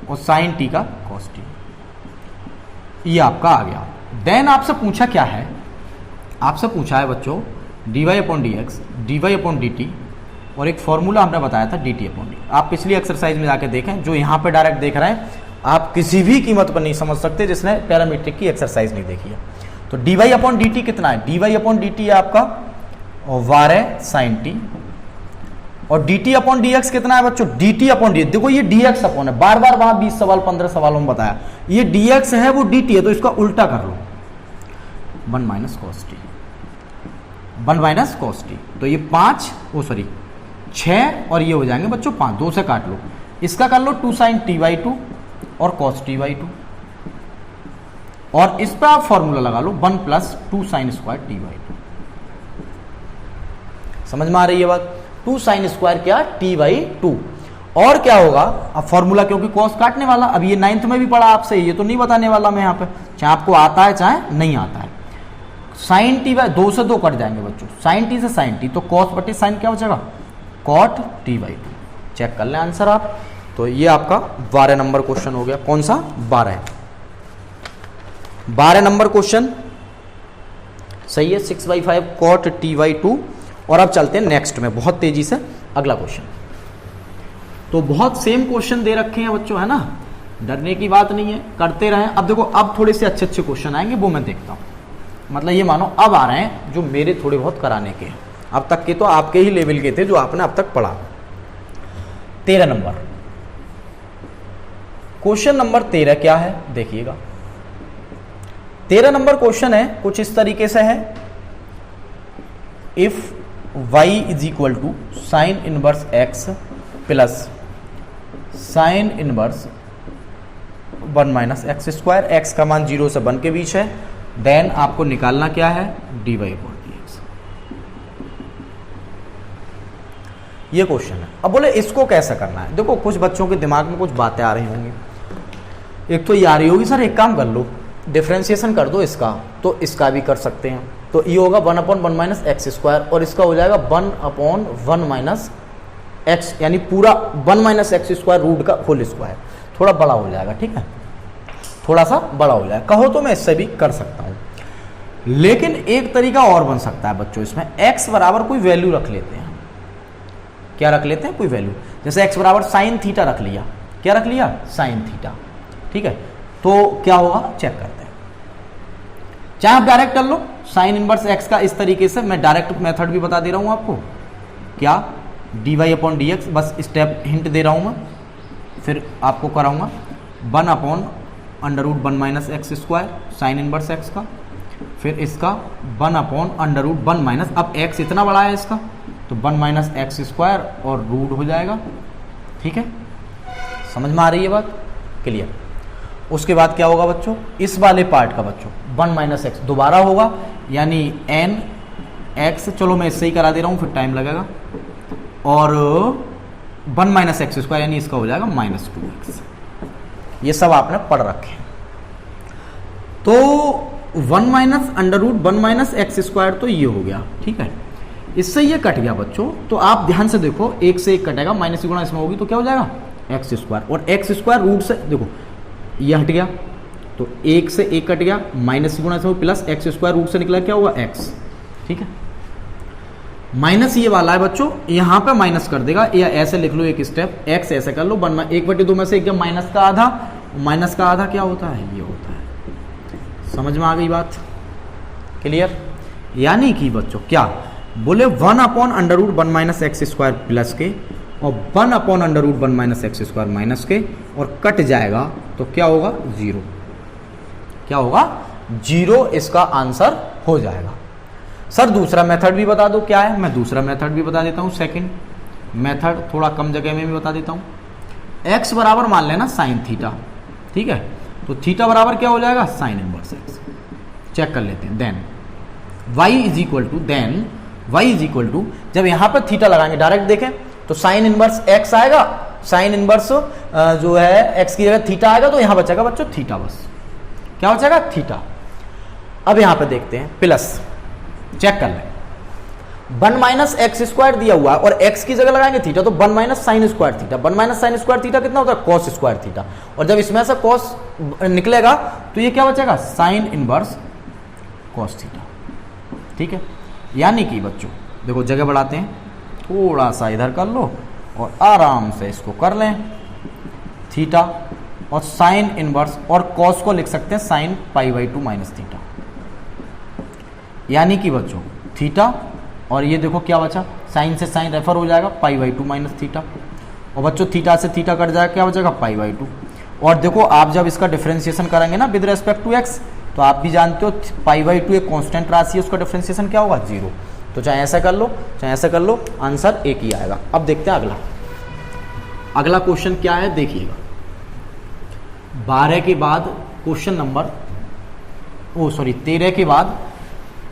और sin t का cos t, ये आपका आ गया। देन आपसे पूछा क्या है, आपसे पूछा है बच्चों dy upon dx, dy upon dt, और एक फॉर्मूला हमने बताया था dt अपॉन dt। आप पिछली एक्सरसाइज में जाके देखें, जो यहाँ पे डायरेक्ट देख रहे हैं आप किसी भी कीमत पर नहीं समझ सकते जिसने पैरामीट्रिक की एक्सरसाइज नहीं देखी है। तो dy अपॉन dt कितना है, dy अपॉन dt है आपका 12 sin t, और dt अपॉन dx कितना है बच्चों, dt अपॉन dt, देखो ये dx अपॉन है, बार बार वहां 20 सवाल 15 सवालों में बताया, ये dx है वो dt है, तो इसका उल्टा कर लो, 1 minus cos t, 1 minus cos t, तो ये 5 6 और ये हो जाएंगे बच्चों 5, 2 से काट लो, इसका कर लो 2 sin t/2 और cos t/2, और इस पर आप फॉर्मूला लगा लो 1 प्लस 2 sin स्क्वायर t/2। समझ में आ रही है बात, 2 sin स्क्वायर क्या, t/2, और क्या होगा अब फॉर्मूला, क्योंकि cos काटने वाला, अब ये 9th में भी पढ़ा आपसे, ये तो नहीं बताने वाला मैं यहाँ पे, चाहे आपको आता है चाहे नहीं आता है। sin t/2 से 2 कट जाएंगे बच्चों, sin t से sin t, तो cos बटे sin क्या हो जाएगा, cot t/2। चेक कर लें आंसर आप। तो ये आपका 12 नंबर क्वेश्चन हो गया, कौन सा 12 है, 12 नंबर क्वेश्चन सही है, 6/5 cot t/2। और अब चलते हैं नेक्स्ट में बहुत तेजी से, अगला क्वेश्चन। तो बहुत सेम क्वेश्चन दे रखे हैं बच्चों, है ना, डरने की बात नहीं है, करते रहें। अब देखो अब थोड़े से अच्छे अच्छे क्वेश्चन आएंगे, वो मैं देखता हूं, मतलब ये मानो अब आ रहे हैं जो मेरे थोड़े बहुत कराने के हैं, अब तक के तो आपके ही लेवल के थे जो आपने अब तक पढ़ा। 13 नंबर क्वेश्चन नंबर 13 क्या है देखिएगा। 13 नंबर क्वेश्चन है कुछ इस तरीके से है, if y is equal to sine inverse x plus sine inverse 1 minus x square, x का मान 0 से 1 के बीच है, देन आपको निकालना क्या है, dy अपॉन dx। ये क्वेश्चन है। अब बोले इसको कैसे करना है, देखो कुछ बच्चों के दिमाग में कुछ बातें आ रही होंगी, एक तो ये आ रही होगी सर एक काम कर लो डिफरेंशिएशन कर दो इसका, तो इसका भी कर सकते हैं, तो ये होगा 1/1 - और इसका हो जाएगा 1/1 - x, यानी पूरा 1 - x² रूट का होल स्क्वायर। थोड़ा बड़ा हो जाएगा, ठीक है, थोड़ा सा बड़ा हो जाएगा। कहो तो मैं इससे भी कर सकता हूं, लेकिन एक तरीका और बन सकता है बच्चों, इसमें x बराबर कोई वैल्यू रख लेते हैं। क्या रख लेते हैं? कोई वैल्यू। जैसे x बराबर साइन थीटा रख लिया। क्या रख लिया? साइन थीटा, ठीक है। तो क्या होगा चेक करते हैं। चाहे आप डायरेक्ट कर लो साइन इनवर्स x का इस तरीके से, मैं डायरेक्ट मेथड भी बता दे रहा हूं आपको। क्या? dy/dx, बस स्टेप हिंट दे रहा हूं मैं, फिर आपको कराऊंगा। 1/√1 - x² साइन इनवर्स x का, फिर इसका 1/√1 - अब x इतना बड़ा है इसका, तो 1 - x² और रूट हो जाएगा, ठीक है। समझ में आ रही है बात? क्लियर। उसके बाद क्या होगा बच्चों? इस वाले पार्ट का बच्चों 1 - x दोबारा होगा, यानी n x, चलो मैं इससे ही करा दे रहा हूं, फिर टाइम लगेगा, और 1 - x² यानी इसका हो जाएगा -2x। ये सब आपने पढ़ रखे हैं। तो 1 - x² तो ये हो गया, ठीक है। इससे ये कट गया बच्चों, तो आप ध्यान से देखो, एक से एक कटेगा, माइनस की गुणा इसमें होगी तो क्या हो जाएगा? x², और x² रूट से देखो ये हट गया, तो एक से एक कट गया, माइनस की गुणा इसमें प्लस x² रूट से निकला, क्या हुआ? x, ठीक है। माइनस ये वाला है बच्चों, यहां पे माइनस कर देगा, या ऐसे लिख लो एक स्टेप, x ऐसे कर लो, 1/2 में से एक माइनस का आधा, माइनस का आधा क्या होता है? ये होता है। समझ में आ गई बात? क्लियर। यानी कि बच्चों क्या बोले, 1/√1 - x² प्लस के और 1/√1 - x² माइनस के, और कट जाएगा तो क्या होगा? 0। क्या होगा? 0 इसका आंसर हो जाएगा। सर दूसरा मेथड भी बता दो क्या है? मैं दूसरा मेथड भी बता देता हूं, सेकंड मेथड थोड़ा कम जगह में भी बता देता हूं। x बराबर मान लेना साइन थीटा, ठीक है, तो थीटा बराबर क्या हो जाएगा? Sign inverse x। चेक कर लेते हैं। Then y is equal to, जब यहां पर थीटा लगाएंगे डायरेक्ट देखें तो साइन इनवर्स x आएगा, साइन इनवर्स जो है x की जगह थीटा आएगा, तो यहां बचेगा बच्चों थीटा, बस क्या बचेगा? थीटा। अब यहां पे देखते हैं प्लस, चेक कर लें, 1 - x² दिया हुआ है और x की जगह लगाएंगे थीटा, तो 1 - sin² थीटा। 1 - sin² थीटा कितना होता है? cos² theta. और जब इसमें से cos निकलेगा तो ये क्या बचेगा? साइन इनवर्स cos थीटा, ठीक है। यानी कि बच्चों देखो जगह बढ़ाते हैं, थोड़ा सा इधर कर लो और आराम से इसको कर लें, थीटा और साइन इनवर्स, और cos को लिख सकते हैं साइन π/2 माइनस थीटा। यानी कि बच्चों थीटा, और ये देखो क्या बचा? साइन से साइन रेफर हो जाएगा, π/2 माइनस थीटा, और बच्चों थीटा से थीटा कट जाएगा, क्या बचेगा? π/2। और देखो आप जब इसका डिफरेंशिएशन करेंगे ना विद रेस्पेक्ट टू x, तो आप भी जानते हो π/2 एक कांस्टेंट राशि है, उसका डिफरेंशिएशन क्या होगा? 0। तो चाहे ऐसा कर लो चाहे ऐसा कर लो, आंसर एक ही आएगा। अब देखते हैं अगला क्वेश्चन क्या है, देखिएगा। 12 के बाद क्वेश्चन नंबर 13 के बाद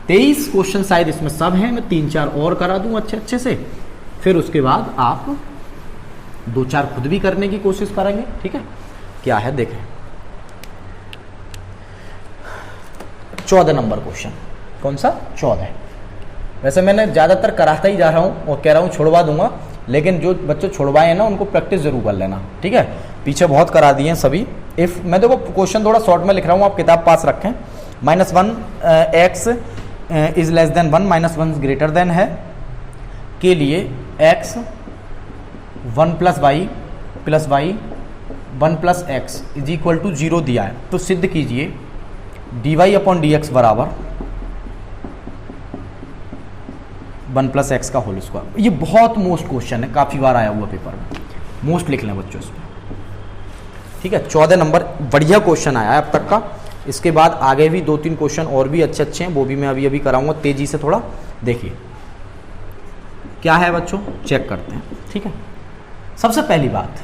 23 क्वेश्चन शायद इसमें सब हैं, मैं 3-4 और करा दूं अच्छे से, फिर उसके बाद आप 2-4 खुद भी करने की कोशिश करेंगे, ठीक है। क्या है देखें, 14 नंबर क्वेश्चन। कौन सा? 14। वैसे मैंने ज़्यादातर कराता ही जा रहा हूँ और कह रहा हूँ छोड़वा दूंगा, लेकिन जो बच्चे छोड़वाए हैं ना उनको प्रैक्टिस जरूर कर लेना, ठीक है। पीछे बहुत करा दिए हैं सभी। इफ मैं देखो क्वेश्चन थोड़ा शॉर्ट में लिख रहा हूँ, आप किताब पास रखें। -1 x is less than 1 -1 greater than है के लिए x 1 + y + y 1 + x is equal to 0 दिया है, तो सिद्ध कीजिए dy/dx बराबर 1 + x का होल स्क्वायर। ये बहुत मोस्ट क्वेश्चन है, काफी बार आया हुआ पेपर में, मोस्ट लिख लें बच्चों इसमें, ठीक है। 14 नंबर बढ़िया क्वेश्चन आया है अब तक का। इसके बाद आगे भी 2-3 क्वेश्चन और भी अच्छे हैं, वो भी मैं अभी कराऊंगा तेजी से थोड़ा। देखिए क्या है बच्चों, चेक करते हैं, ठीक है। सबसे पहली बात,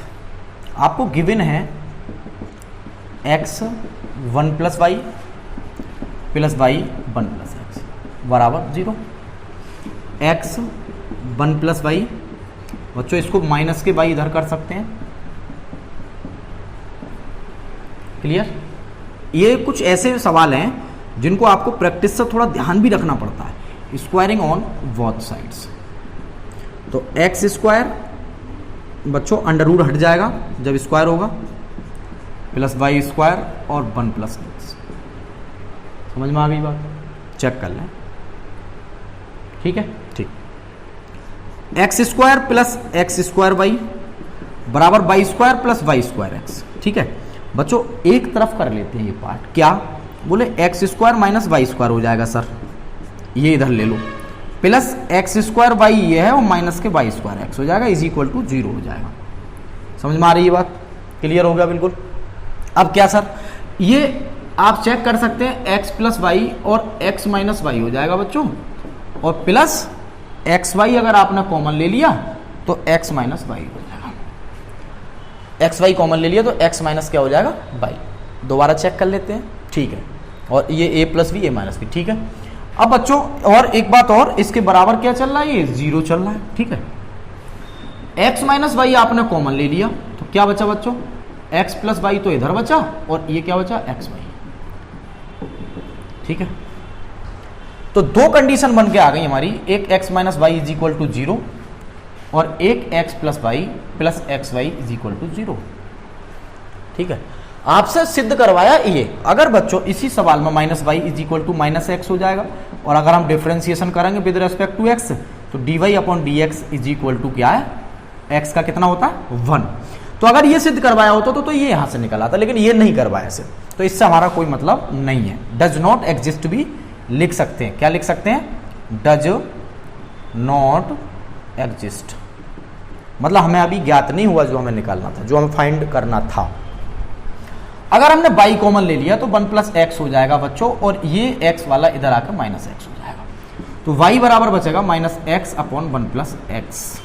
आपको गिवन है x 1 + y + y 1 + x बराबर 0। x 1 + y, बच्चों इसको माइनस के y इधर कर सकते हैं, क्लियर। ये कुछ ऐसे सवाल हैं जिनको आपको प्रैक्टिस से थोड़ा ध्यान भी रखना पड़ता है। स्क्वायरिंग ऑन बोथ साइड्स, तो एक्स स्क्वायर बच्चों अंडर रूट हट जाएगा जब स्क्वायर होगा, प्लस वाई स्क्वायर और 1 प्लस एक्स। समझ में आ गई बात? चेक कर लें, ठीक है। ठीक, x square plus x square y बराबर y square plus y square x. ठीक है बच्चों, एक तरफ कर लेते हैं ये पार्ट। क्या बोले? X square minus y square हो जाएगा सर, ये इधर ले लो, प्लस एक्स स्क्वायर वाई ये है और माइनस के वाई स्क्वायर एक्स हो जाएगा, इज इक्वल टू 0 हो जाएगा। समझ में आ रही है बात? क्लियर हो गया बिल्कुल। अब क्या सर, ये आप चेक कर सकते हैं, एक्स प्लस वाई और एक्स माइनस वाई हो जाएगा बच्चों, और प्लस एक्स वाई अगर आपने कॉमन ले लिया तो एक्स माइनस वाई हो जाएगा। एक्स वाई कॉमन ले लिया तो एक्स माइनस क्या हो जाएगा? वाई। दोबारा चेक कर लेते हैं, ठीक है। और ये ए प्लस बी, ए माइनस बी, ठीक है। अब बच्चों और एक बात और, इसके बराबर क्या चल रहा है? ये 0 चल रहा है, ठीक है। एक्स माइनस वाई आपने कॉमन ले लिया तो क्या बचा बच्चों? एक्स प्लस वाई तो इधर बचा, और ये क्या बचा? एक्स वाई, ठीक है। तो दो कंडीशन बन के आ गई हमारी, एक x minus y is equal to 0 और एक x plus y plus x y is equal to 0, ठीक है। आपसे सिद्ध करवाया ये। अगर बच्चों इसी सवाल में minus y is equal to minus x हो जाएगा, और अगर हम डिफ्रेंसिएशन करेंगे विद रेस्पेक्ट टू एक्स तो D y upon D x is equal to क्या है? एक्स का कितना होता है? 1। तो अगर ये सिद्ध करवाया होता तो ये यहां से निकल आता, लेकिन ये नहीं करवाया सिद्ध, तो इससे हमारा कोई मतलब नहीं है। डज नॉट एग्जिस्ट भी लिख सकते हैं। क्या लिख सकते हैं? डज नॉट एग्जिस्ट, मतलब हमें अभी ज्ञात नहीं हुआ जो हमें निकालना था, जो हमें फाइंड करना था। अगर हमने बाई कॉमन ले लिया तो 1 प्लस एक्स हो जाएगा बच्चों, और ये एक्स वाला इधर आकर माइनस एक्स हो जाएगा, तो वाई बराबर बचेगा minus x upon 1 plus x.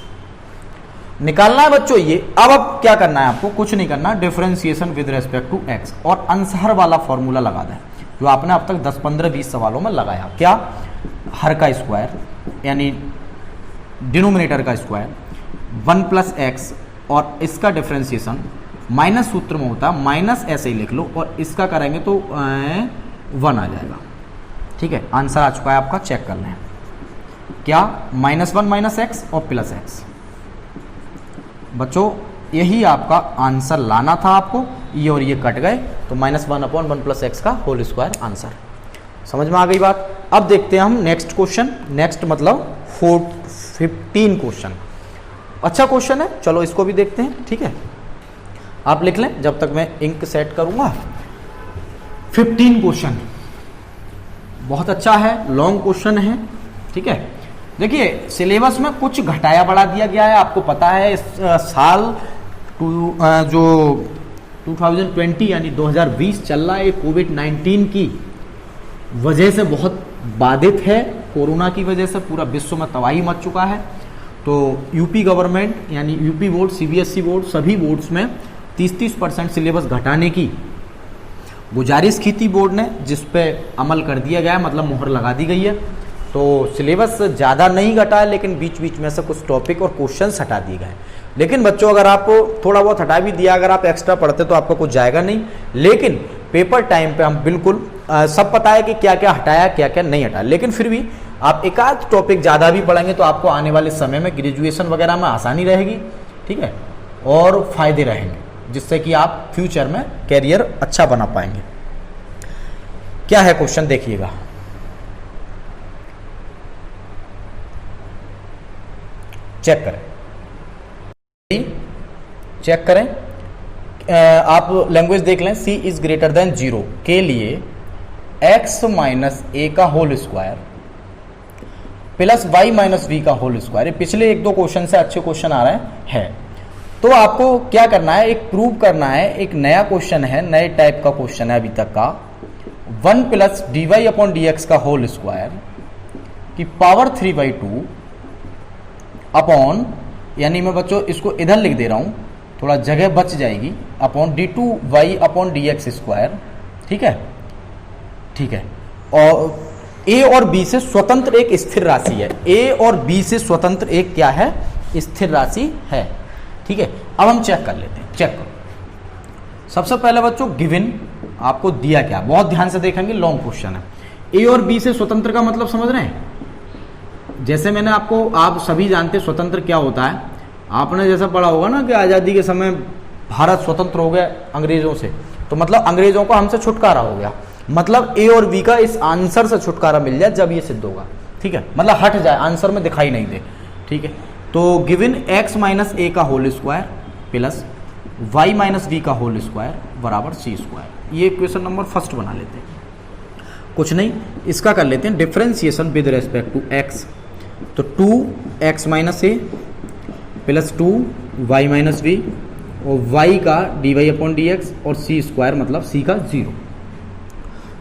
निकालना है बच्चों ये। अब क्या करना है आपको? कुछ नहीं करना, differentiation with respect to x, और आंसर वाला फॉर्मूला लगा दें जो आपने अब तक 10, 15, 20 सवालों में लगाया। क्या? हर का स्क्वायर यानी डिनोमिनेटर का स्क्वायर 1 प्लस एक्स, और इसका डिफरेंशिएशन माइनस सूत्र में होता है, माइनस ऐसे ही लिख लो, और इसका करेंगे तो 1 आ जाएगा, ठीक है। आंसर आ चुका है आपका, चेक कर लें। क्या? -1 माइनस एक्स और प्लस एक्स। बच्चों यही आपका आंसर लाना था आपको, ये और ये कट गए, तो -1 अपॉन 1 प्लस एक्स का होल स्क्वायर आंसर। समझ में आ गई बात? अब देखते हैं हम नेक्स्ट क्वेश्चन। नेक्स्ट मतलब 15 क्वेश्चन। अच्छा क्वेश्चन है, चलो इसको भी देखते हैं, ठीक है। आप लिख लें जब तक मैं इंक सेट करूंगा। 15 क्वेश्चन बहुत अच्छा है, लॉन्ग क्वेश्चन है, ठीक है। देखिए सिलेबस में कुछ घटाया बढ़ा दिया गया है, आपको पता है इस साल जो 2020 यानी 2020 चल रहा है, कोविड-19 की वजह से बहुत बाधित है। कोरोना की वजह से पूरा विश्व में तबाही मच चुका है। तो यूपी गवर्नमेंट यानी यूपी बोर्ड, सीबीएसई बोर्ड, सभी बोर्ड्स में 30% सिलेबस घटाने की गुजारिश की थी बोर्ड ने, जिस पे अमल कर दिया गया है, मतलब मुहर लगा दी गई है। तो सिलेबस ज़्यादा नहीं घटा है, लेकिन बीच बीच में से कुछ टॉपिक और क्वेश्चंस हटा दिए गए। लेकिन बच्चों अगर आपको थोड़ा बहुत हटा भी दिया, अगर आप एक्स्ट्रा पढ़ते तो आपको कुछ जाएगा नहीं, लेकिन पेपर टाइम पे हम बिल्कुल सब पता है कि क्या क्या हटाया क्या क्या नहीं हटाया। लेकिन फिर भी आप एक आध टॉपिक ज़्यादा भी पढ़ेंगे तो आपको आने वाले समय में ग्रेजुएशन वगैरह में आसानी रहेगी, ठीक है, और फायदे रहेंगे, जिससे कि आप फ्यूचर में कैरियर अच्छा बना पाएंगे। क्या है क्वेश्चन देखिएगा। चेक करें, चेक करें, आप लैंग्वेज देख लें। c इज ग्रेटर देन 0 के लिए x माइनस ए का whole square plus y minus v का होल स्क्वायर। पिछले 1-2 क्वेश्चन से अच्छे क्वेश्चन आ रहे हैं। तो आपको क्या करना है, एक प्रूव करना है, एक नया क्वेश्चन है, नए टाइप का क्वेश्चन है अभी तक का, 1 plus D y upon D x का होल स्क्वायर की पावर 3/2 अपॉन, यानी मैं बच्चों इसको इधर लिख दे रहा हूं, थोड़ा जगह बच जाएगी, upon d2y upon D x square, ठीक है, ठीक है। और a और b से स्वतंत्र एक स्थिर राशि है, a और b से स्वतंत्र एक क्या है, स्थिर राशि है, ठीक है। अब हम चेक कर लेते हैं, चेक करो। सबसे पहले बच्चों गिवन आपको दिया क्या, बहुत ध्यान से देखेंगे, लॉन्ग क्वेश्चन है। ए और बी से स्वतंत्र का मतलब समझ रहे हैं? जैसे मैंने आपको, आप सभी जानते हैं स्वतंत्र क्या होता है। आपने जैसा पढ़ा होगा ना कि आज़ादी के समय भारत स्वतंत्र हो गया अंग्रेजों से, तो मतलब अंग्रेजों को हमसे छुटकारा हो गया। मतलब ए और बी का इस आंसर से छुटकारा मिल जाए जब ये सिद्ध होगा, ठीक है, मतलब हट जाए, आंसर में दिखाई नहीं दे, ठीक है। तो गिवन x माइनस ए का whole square plus y minus b का होल स्क्वायर बराबर सी स्क्वायर, ये इक्वेशन नंबर फर्स्ट बना लेते हैं। कुछ नहीं, इसका कर लेते हैं differentiation with respect to x। तो 2x minus a plus 2y minus b और y का dy अपॉन डी एक्स और सी स्क्वायर मतलब c का 0।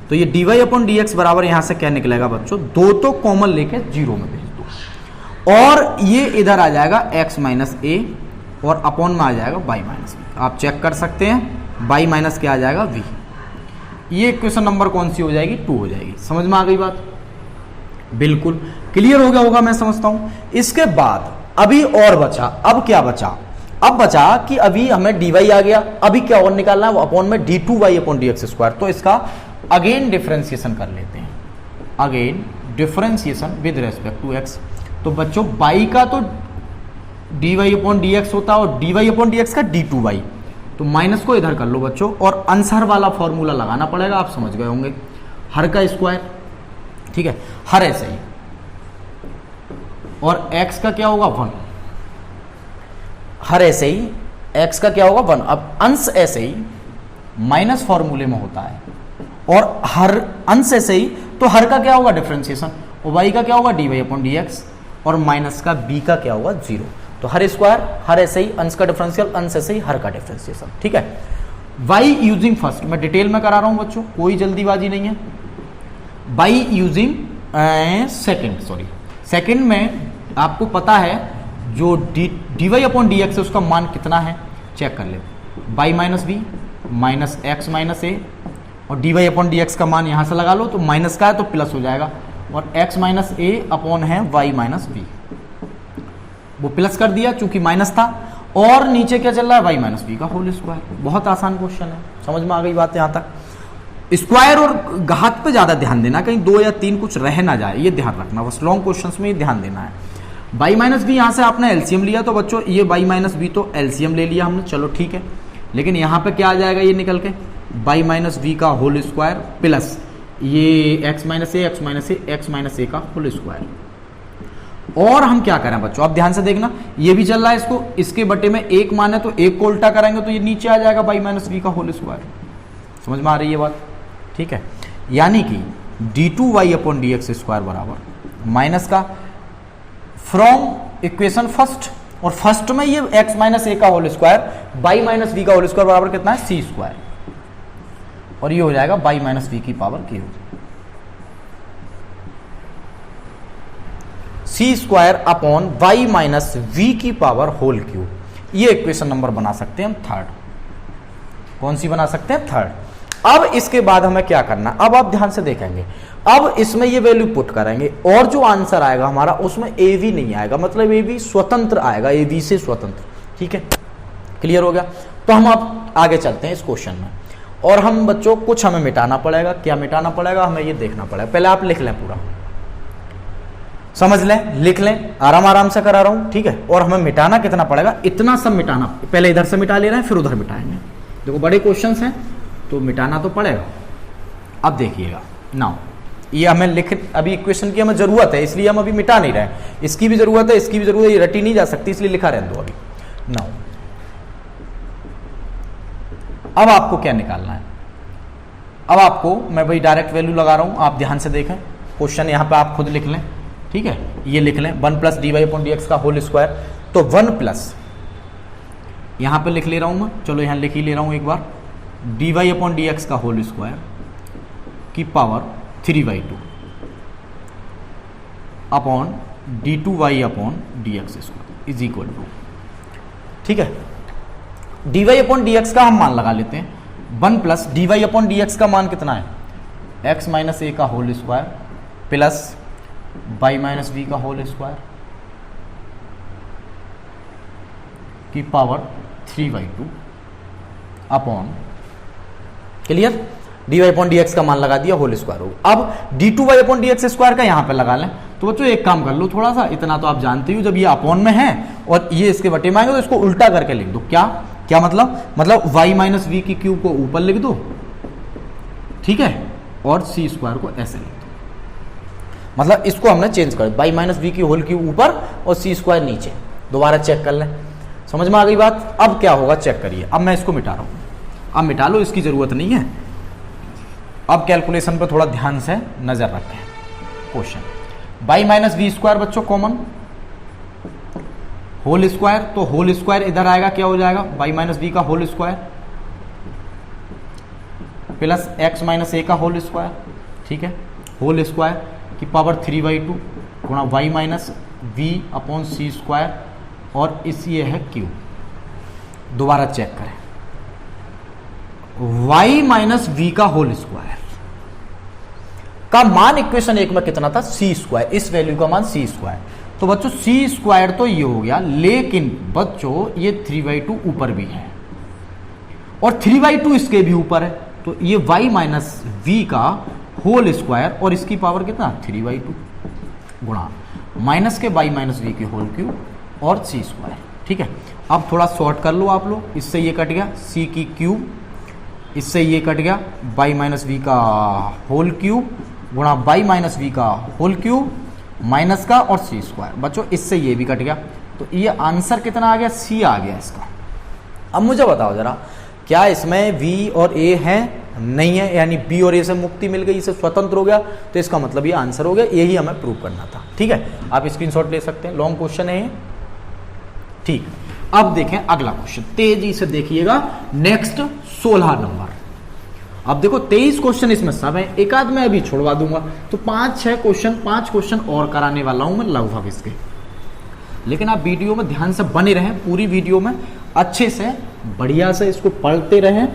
तो ये dy अपॉन डी एक्स बराबर यहाँ से क्या निकलेगा बच्चों, 2 तो कॉमन लेके 0 में भेज दो और ये इधर आ जाएगा x माइनस ए और अपॉन में आ जाएगा y माइनस बी। आप चेक कर सकते हैं y माइनस क्या आ जाएगा v। ये इक्वेशन नंबर कौन सी हो जाएगी, 2 हो जाएगी। समझ में आ गई बात? बिल्कुल क्लियर हो गया होगा मैं समझता हूं। इसके बाद अभी और बचा, अब क्या बचा, अब बचा कि अभी हमें dy आ गया, अभी क्या और निकालना है, वो अपॉन में d2y अपॉन dx स्क्वायर। तो इसका अगेन डिफरेंशिएशन कर लेते हैं, again differentiation with respect to x। तो बच्चों y का तो dy अपॉन dx होता है और dy अपॉन dx का d2y, तो माइनस को इधर कर लो बच्चों और आंसर वाला फॉर्मूला लगाना पड़ेगा, आप समझ गए होंगे, हर का स्क्वायर, ठीक है, हर ऐसे ही। और x का क्या होगा 1, हर ऐसे ही x का क्या होगा 1। अब अंश ऐसे ही माइनस फॉर्मूले में होता है और हर अंश ऐसे ही, तो हर का क्या होगा डिफरेंशिएशन और y का क्या होगा dy अपॉन dx और माइनस का b का क्या होगा 0। तो हर स्क्वायर, हर ऐसे ही, अंश का डिफरेंशियल, अंश ऐसे ही, हर का डिफरेंशिएशन, ठीक है। y यूजिंग फर्स्ट, मैं डिटेल में करा रहा हूं बच्चों, कोई जल्दीबाजी नहीं है। y using second, sorry second में आपको पता है जो dy अपॉन dx है उसका मान कितना है, चेक कर लेते। y minus B minus x minus A और dy अपॉन dx का मान यहां से लगा लो, तो माइनस का है तो प्लस हो जाएगा और x माइनस ए अपॉन है y माइनस बी, वो प्लस कर दिया चूंकि माइनस था। और नीचे क्या चल रहा है, y माइनस बी का होल स्क्वायर। बहुत आसान क्वेश्चन है, समझ में आ गई बात यहां तक। स्क्वायर और घात पे ज्यादा ध्यान देना, कहीं 2 या 3 कुछ रह ना जाए, ये ध्यान रखना, बस लॉन्ग क्वेश्चंस में ये ध्यान देना है। y माइनस बी, यहां से आपने एलसीएम लिया तो बच्चों ये y माइनस बी तो एलसीएम ले लिया हमने, चलो ठीक है। लेकिन यहाँ पे क्या आ जाएगा ये निकल के, y माइनस बी का होल स्क्वायर प्लस ये x माइनस ए, x माइनस ए का होल स्क्वायर। और हम क्या करें बच्चों, आप ध्यान से देखना, ये भी चल रहा है, इसको इसके बटे में एक मान है तो एक को उल्टा करेंगे तो ये नीचे आ जाएगा y माइनस बी का होल स्क्वायर। समझ में आ रही है बात, ठीक है। यानी कि d2y अपॉन dx स्क्वायर बराबर माइनस का फ्रॉम इक्वेशन फर्स्ट, और फर्स्ट में ये x माइनस ए का whole square, y minus b का होल स्क्वायर बराबर कितना है c स्क्वायर, और ये हो जाएगा y माइनस बी की power cube, c square upon y minus v की पावर होल क्यूब। ये इक्वेशन नंबर बना सकते हैं हम थर्ड। कौन सी बना सकते हैं, थर्ड। अब इसके बाद हमें क्या करना, अब आप ध्यान से देखेंगे, अब इसमें ये वैल्यू पुट करेंगे और जो आंसर आएगा हमारा उसमें ए वी नहीं आएगा, मतलब ए वी स्वतंत्र आएगा, ए वी से स्वतंत्र, ठीक है। क्लियर हो गया? तो हम अब आगे चलते हैं इस क्वेश्चन में, और हम बच्चों कुछ हमें मिटाना पड़ेगा। क्या मिटाना पड़ेगा, हमें ये देखना पड़ेगा। पहले आप लिख लें, पूरा समझ लें, लिख लें, आराम आराम से करा रहा हूं, ठीक है। और हमें मिटाना कितना पड़ेगा, इतना सब मिटाना, पहले इधर से मिटा ले रहे हैं फिर उधर मिटाएंगे। देखो बड़े क्वेश्चंस हैं तो मिटाना तो पड़ेगा। अब देखिएगा नाउ, ये हमें लिख, अभी इक्वेशन की हमें जरूरत है इसलिए हम अभी मिटा नहीं रहे, इसकी भी जरूरत है, इसकी भी जरूरत है, ये रटी नहीं जा सकती इसलिए लिखा रहने दो अभी। नाउ अब आपको क्या निकालना है, अब आपको मैं भाई डायरेक्ट वैल्यू लगा रहा हूं, आप ध्यान से देखें क्वेश्चन, यहां पे आप खुद लिख लें, ठीक है। ये लिख लें 1 प्लस dy अपॉन dx का होल स्क्वायर, तो 1 प्लस यहां पे लिख ले रहा हूं मैं, चलो यहां लिख ही ले रहा हूं एक बार, dy अपॉन dx का होल स्क्वायर की power 3/2 upon d2y upon dx square is equal to, ठीक है। dy अपॉन dx का हम मान लगा लेते हैं, 1 प्लस dy अपॉन dx का मान कितना है, x माइनस ए का whole square plus y minus b का होल स्क्वायर की power 3/2 upon, clear. dy upon dx का मान लगा दिया, होल स्क्वायर होगा। अब d2y अपॉन dx स्क्वायर का यहाँ पे लगा लें। तो बच्चों एक काम कर लो थोड़ा सा, इतना तो आप जानते हो, जब ये अपॉन में है और ये इसके बटे में आएगा तो इसको उल्टा करके लिख दो। क्या क्या मतलब y माइनस वी की क्यूब को ऊपर लिख दो, ठीक है, और सी स्क्वायर को ऐसे लिख दो। मतलब इसको हमने चेंज कर दिया, y माइनस वी की होल क्यूब ऊपर और सी स्क्वायर नीचे। दोबारा चेक कर लें, समझ में आ गई बात। अब क्या होगा चेक करिए। अब मैं इसको मिटा रहा हूं, अब मिटा लो, इसकी जरूरत नहीं है। अब कैलकुलेशन पर थोड़ा ध्यान से नजर रखें। Question y minus v square बच्चों कॉमन, होल स्क्वायर, तो होल स्क्वायर इधर आएगा, क्या हो जाएगा y माइनस वी का whole square plus x minus ए का होल स्क्वायर, ठीक है, होल स्क्वायर की पावर 3/2 गुणा y minus v upon c square और इस ये है क्यू। दोबारा चेक करें, y माइनस वी का होल स्क्वायर का मान इक्वेशन 1 में कितना था, सी स्क्वायर, इस वैल्यू का मान सी स्क्वायर। तो बच्चों सी स्क्वायर तो ये हो गया, लेकिन बच्चों ये 3/2 ऊपर भी है और 3/2 इसके भी ऊपर है, तो ये y माइनस वी का होल स्क्वायर और इसकी पावर कितना 3/2 गुणा माइनस के y माइनस वी की होल क्यूब और सी स्क्वायर, ठीक है। अब थोड़ा शॉर्ट कर लो आप लोग, इससे ये कट गया c की क्यूब, इससे ये कट गया y माइनस वी का होल क्यूब गुणा y माइनस वी का होल क्यूब माइनस का और सी स्क्वायर। बच्चों इससे ये भी कट गया, तो ये आंसर कितना आ गया, सी आ गया इसका। अब मुझे बताओ जरा, क्या इसमें v और a है, नहीं है, यानी b और a से मुक्ति मिल गई, इसे स्वतंत्र हो गया, तो इसका मतलब ये आंसर हो गया। यही हमें प्रूव करना था, ठीक है। आप स्क्रीनशॉट ले सकते हैं, लॉन्ग क्वेश्चन है, ठीक। अब देखें अगला क्वेश्चन, तेजी से देखिएगा, नेक्स्ट 16 नंबर। अब देखो 23 क्वेश्चन इसमें सब है, एक आध मैं अभी छुड़वा दूंगा, तो 5 क्वेश्चन और कराने वाला हूं मैं लगभग इसके। लेकिन आप वीडियो में ध्यान से बने रहें, पूरी वीडियो में अच्छे से बढ़िया से इसको पढ़ते रहें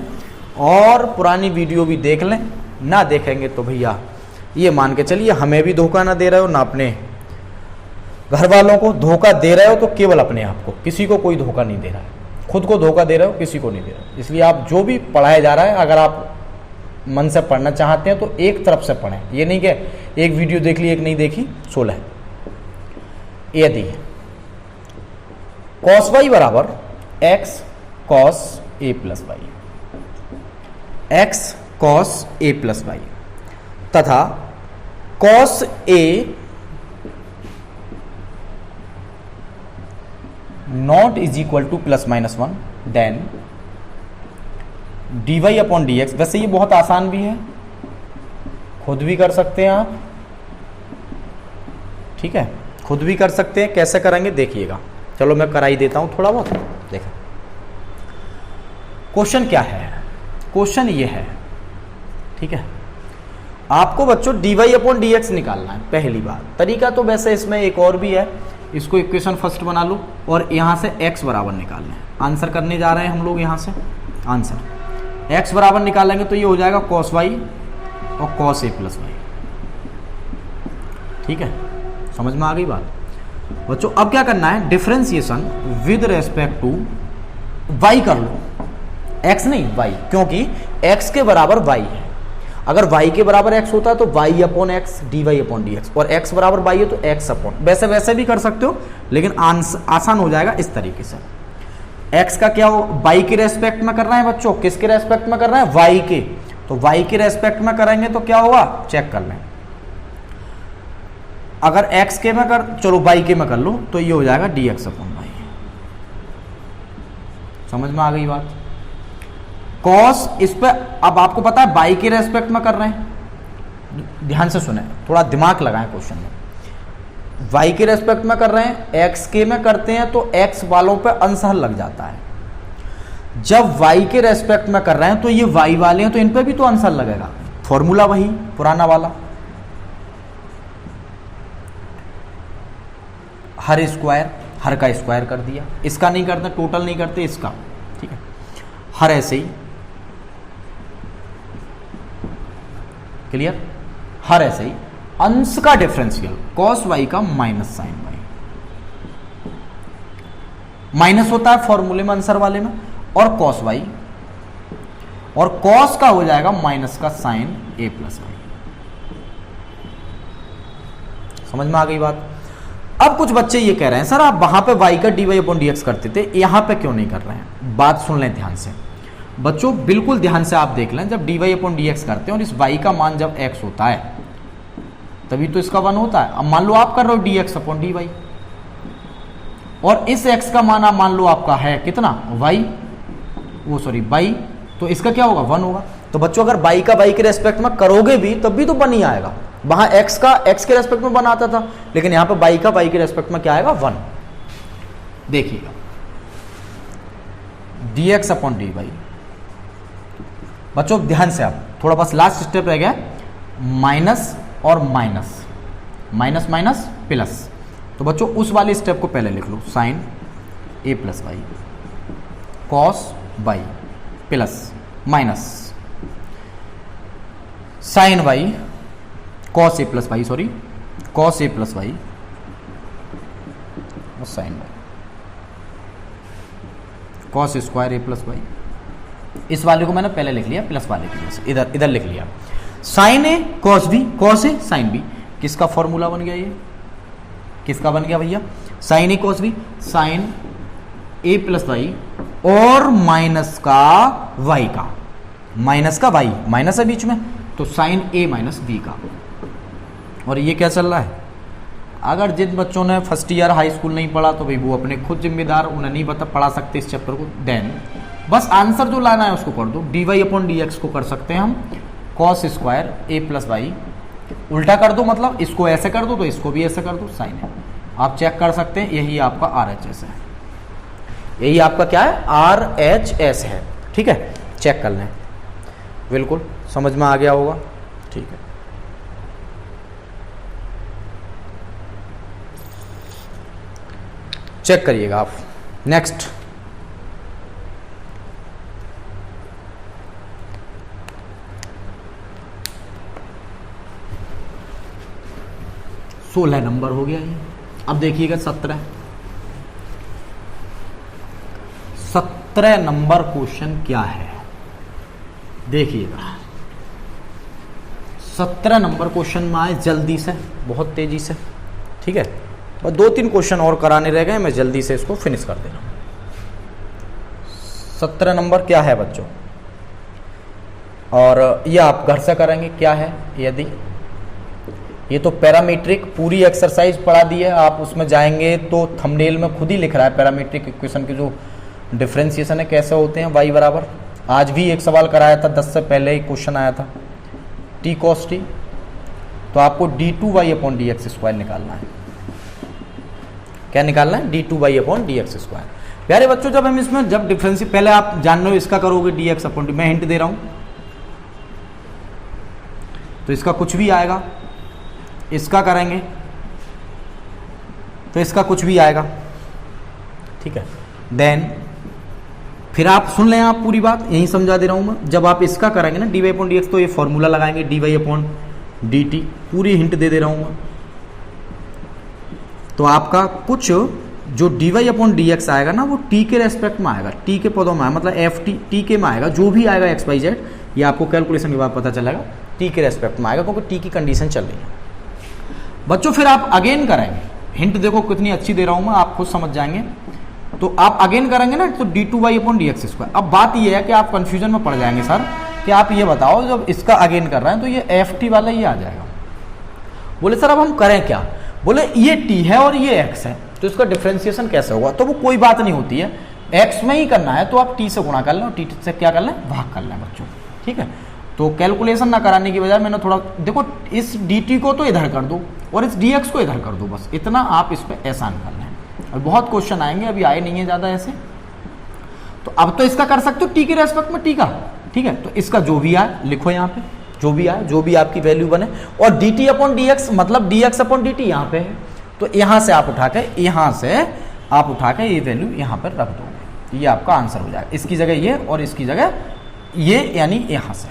और पुरानी वीडियो भी देख लें। ना देखेंगे तो भैया ये मान के चलिए हमें भी धोखा ना दे रहे हो, ना अपने घर वालों को धोखा दे रहे हो, तो केवल अपने आप को, किसी को कोई धोखा नहीं दे रहा है, खुद को धोखा दे रहे हो, किसी को नहीं दे रहे हो। इसलिए आप जो भी पढ़ाया जा रहा है, अगर आप मन से पढ़ना चाहते हैं तो एक तरफ से पढ़ें, ये नहीं कि एक वीडियो देख ली एक नहीं देखी। 16 यदि cos y बराबर x cos a plus y, x cos a plus y तथा cos a not is equal to plus minus 1, then dy upon dx। वैसे ये बहुत आसान भी है, खुद भी कर सकते हैं आप, ठीक है, खुद भी कर सकते हैं। कैसे करेंगे देखिएगा, चलो मैं करा ही देता हूं थोड़ा बहुत। देखो क्वेश्चन क्या है, क्वेश्चन ये है, ठीक है, आपको बच्चों dy अपॉन dx निकालना है। पहली बात, तरीका तो वैसे इसमें एक और भी है, इसको इक्वेशन फर्स्ट बना लो और यहां से x बराबर निकालना है। आंसर करने जा रहे हैं हम लोग, यहां से आंसर x बराबर निकालेंगे तो ये हो जाएगा cos y और cos a प्लस वाई, ठीक है, समझ में आ गई बात बच्चों। अब क्या करना है, differentiation with respect to y कर लो, x नहीं y, क्योंकि x के बराबर y है। अगर y के बराबर x होता है तो y upon x dy upon dx, और x बराबर y है तो x अपॉन, वैसे भी कर सकते हो, लेकिन आसान हो जाएगा इस तरीके से। x का क्या हो, y के रेस्पेक्ट में कर रहे हैं बच्चों, किसके रेस्पेक्ट में कर रहे हैं, y के, तो y के रेस्पेक्ट में करेंगे तो क्या होगा, चेक कर लें। अगर x के में कर, चलो y के में कर लो, तो ये हो जाएगा dx अपॉन y। समझ में आ गई बात। cos इस पे, अब आपको पता है y के रेस्पेक्ट में कर रहे हैं, ध्यान से सुने, थोड़ा दिमाग लगाएं क्वेश्चन में। y के रेस्पेक्ट में कर रहे हैं, x के में करते हैं तो x वालों पे अंशहर लग जाता है। जब y के रेस्पेक्ट में कर रहे हैं तो ये y वाले हैं तो इन पे भी तो अंशहर लगेगा। फॉर्मूला वही पुराना वाला, हर स्क्वायर, हर का स्क्वायर कर दिया, इसका नहीं करते, टोटल नहीं करते इसका, ठीक है, हर ऐसे ही, क्लियर, हर ऐसे ही अंश का डिफरेंशियल cos y का माइनस साइन y, माइनस होता है फॉर्मूले में आंसर वाले में, और cos y, और कॉस का हो जाएगा माइनस का साइन ए प्लस वाई। समझ में आ गई बात। अब कुछ बच्चे ये कह रहे हैं सर आप वहां पे y का dy अपॉन dx करते थे, यहां पे क्यों नहीं कर रहे हैं। बात सुन लें ध्यान से बच्चों, बिल्कुल ध्यान से आप देख लें, जब dy अपॉन dx करते हैं और इस y का मान जब x होता है तभी तो इसका 1 होता है। अब मान लो आप कर रहे हो dx अपॉन dy और इस x का मान आप मान लो आपका है कितना y, y, तो इसका क्या होगा 1 होगा। तो बच्चों अगर y का y के रेस्पेक्ट में करोगे भी तब भी तो 1 ही आएगा। वहां x का x के रेस्पेक्ट में 1 आता था, लेकिन यहां पे y का y के रेस्पेक्ट में क्या आएगा 1। देखिएगा dx अपॉन dy, बच्चों ध्यान से आप थोड़ा बस लास्ट स्टेप रह गया, माइनस और माइनस, माइनस माइनस प्लस। तो बच्चों उस वाले स्टेप को पहले लिख लो, sine A plus y cos y plus minus sine y cos A plus y, sorry cos A plus y और साइन वाई कॉस स्क्वायर ए प्लस वाई। इस वाले को मैंने पहले लिख लिया प्लस वाले की वजह से, इधर इधर लिख लिया sign A cos B, cos A sine B. किसका फॉर्मूला बन गया ये, किसका बन गया भैया, sign A cos B, sign A plus y और माइनस का वाई का, माइनस का वाई, माइनस है बीच में, तो साइन ए माइनस बी का। और ये क्या चल रहा है, अगर जिन बच्चों ने फर्स्ट ईयर हाई स्कूल नहीं पढ़ा तो भाई वो अपने खुद जिम्मेदार, उन्हें नहीं पढ़ा सकते इस चैप्टर को। देन बस आंसर जो लाना है उसको कर दो, d y upon D x को कर सकते हैं हम कॉस स्क्वायर ए प्लस वाई, उल्टा कर दो मतलब इसको ऐसे कर दो तो इसको भी ऐसे कर दो, साइन है। आप चेक कर सकते हैं, यही आपका आर एच एस है, यही आपका क्या है आर एच एस है। ठीक है, चेक कर लें, बिल्कुल समझ में आ गया होगा। ठीक है, चेक करिएगा आप। नेक्स्ट सोलह नंबर हो गया ये। अब देखिएगा 17 नंबर क्वेश्चन क्या है, देखिएगा 17 नंबर क्वेश्चन में आए जल्दी से, बहुत तेजी से। ठीक है, और 2-3 क्वेश्चन और कराने रह गए, मैं जल्दी से इसको फिनिश कर दे रहा हूं। 17 नंबर क्या है बच्चों, और ये आप घर से करेंगे। क्या है, यदि ये तो पैरामीट्रिक पूरी एक्सरसाइज पढ़ा दी है, आप उसमें जाएंगे तो थंबनेल में खुद ही लिख रहा है पैरामीट्रिक इक्वेशन के जो डिफरेंशिएशन है कैसे होते हैं। y बराबर, आज भी एक सवाल कराया था 10 से पहले ही क्वेश्चन आया था, t cos t, तो आपको d2y upon D x square निकालना है। क्या निकालना है, d2y upon D x square. प्यारे बच्चों, जब हम इसमें जब डिफरेंस पहले आप जान रहे हो इसका करोगे dx अपॉन डी, मैं हिंट दे रहा हूं, तो इसका कुछ भी आएगा, इसका करेंगे तो इसका कुछ भी आएगा। ठीक है, देन फिर आप सुन लें, आप पूरी बात यही समझा दे रहा हूं मैं। जब आप इसका करेंगे ना dy अपॉन डी एक्स, तो ये फॉर्मूला लगाएंगे dy अपॉन डी टी, पूरी हिंट दे रहा हूं मैं। तो आपका कुछ जो dy अपॉन डी एक्स आएगा ना, वो t के रेस्पेक्ट में आएगा, t के पदों में आएगा, मतलब एफ टी टी के में आएगा, जो भी आएगा एक्स वाई जेड, ये आपको कैलकुलेशन के बाद पता चलेगा, t के रेस्पेक्ट में आएगा, क्योंकि t की कंडीशन चल रही है बच्चों। फिर आप अगेन करेंगे, हिंट देखो कितनी अच्छी दे रहा हूं मैं, आप खुद समझ जाएंगे। तो आप अगेन करेंगे ना, तो d2y upon D x square. अब बात ये है कि आप कंफ्यूजन में पड़ जाएंगे, सर कि आप ये बताओ जब इसका अगेन कर रहे हैं तो ये एफ टी वाला ये आ जाएगा। बोले सर अब हम करें क्या, बोले ये t है और ये x है, तो इसका डिफरेंशिएशन कैसे होगा। तो वो कोई बात नहीं होती है, x में ही करना है तो आप t से गुणा कर लें और t से क्या कर लें, भाग कर लें बच्चों। ठीक है, तो कैलकुलेशन ना कराने की बजाय मैंने थोड़ा देखो, इस dt को तो इधर कर दो और इस dx को इधर कर दो, बस इतना आप इस पर एहसान कर लें। और बहुत क्वेश्चन आएंगे, अभी आए नहीं है ज़्यादा ऐसे, तो अब तो इसका कर सकते हो t के रेस्पेक्ट में t का। ठीक है, तो इसका जो भी आए लिखो यहाँ पे, जो भी आए, जो भी आपकी वैल्यू बने, और dt अपॉन dx मतलब dx अपॉन dt यहाँ पे है, तो यहाँ से आप उठा के, यहाँ से आप उठा के ये वैल्यू यहाँ पर रख दोगे, ये आपका आंसर हो जाएगा। इसकी जगह ये और इसकी जगह ये, यानी यहाँ से।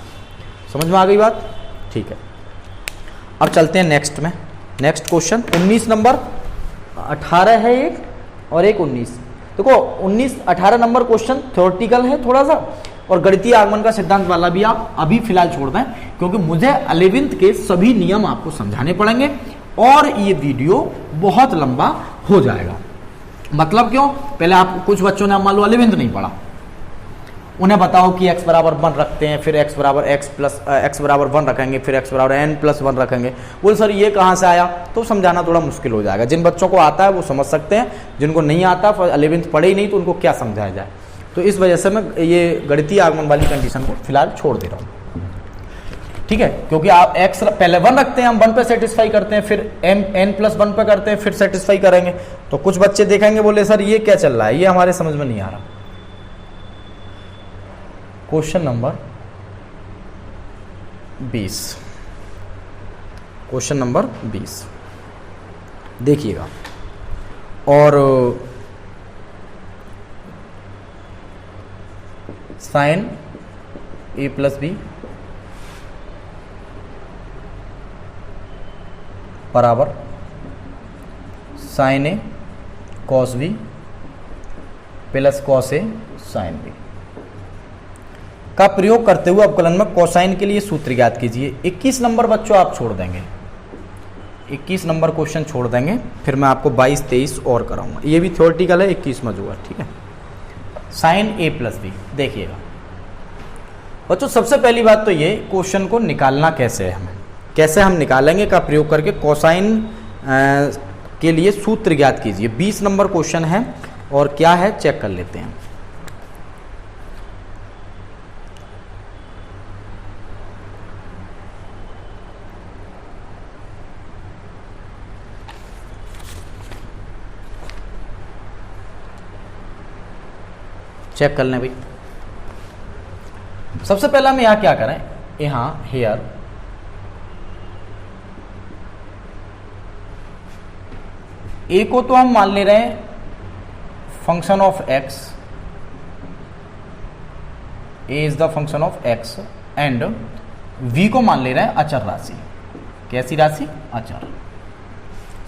समझ में आ गई बात। ठीक है, अब चलते हैं नेक्स्ट में। नेक्स्ट क्वेश्चन 19 नंबर, 18 है एक और एक 19। देखो 19 18 नंबर क्वेश्चन थ्योरेटिकल है थोड़ा सा, और गणितीय आगमन का सिद्धांत वाला भी आप अभी फिलहाल छोड़ दें, क्योंकि मुझे 11वीं के सभी नियम आपको समझाने पड़ेंगे और ये वीडियो बहुत लंबा हो जाएगा। मतलब क्यों, पहले आप कुछ बच्चों ने मान लो 11वीं नहीं पढ़ा, उन्हें बताओ कि x बराबर 1 रखते हैं, फिर x बराबर 1 रखेंगे, फिर x बराबर n+1 रखेंगे। बोल सर ये कहाँ से आया, तो समझाना थोड़ा मुश्किल हो जाएगा। जिन बच्चों को आता है वो समझ सकते हैं, जिनको नहीं आता 11वीं पढ़े ही नहीं तो उनको क्या समझाया जाए। तो इस वजह से मैं ये गणितीय आगमन वाली कंडीशन को फिलहाल छोड़ दे रहा हूँ, ठीक है। क्योंकि आप x पहले 1 रखते हैं, हम 1 पे सेटिस्फाई करते हैं, फिर n+1 पे करते हैं, फिर सेटिस्फाई करेंगे। तो कुछ बच्चे देखेंगे बोले सर ये क्या चल रहा है, ये हमारे समझ में नहीं आ रहा। क्वेश्चन नंबर 20, क्वेश्चन नंबर 20 देखिएगा। और साइन a+b बराबर sine a cos b plus cos a sine b का प्रयोग करते हुए अवकलन में कोसाइन के लिए सूत्र ज्ञात कीजिए। 21 नंबर बच्चों आप छोड़ देंगे, 21 नंबर क्वेश्चन छोड़ देंगे, फिर मैं आपको 22, 23 और कराऊंगा। ये भी थ्योरेटिकल है, 21 में जो है, ठीक है। साइन a+b देखिएगा बच्चों, सबसे पहली बात तो ये क्वेश्चन को निकालना कैसे है, हमें कैसे हम निकालेंगे का प्रयोग करके कोसाइन के लिए सूत्र ज्ञात कीजिए। 20 नंबर क्वेश्चन है और क्या है चेक कर लेते हैं। चेक कर लें भाई। सबसे पहला हम यहां क्या करें, यहां हेयर ए को तो हम मान ले रहे हैं function of x, a is the function of x, and v को मान ले रहे हैं अचर राशि। कैसी राशि, अचर।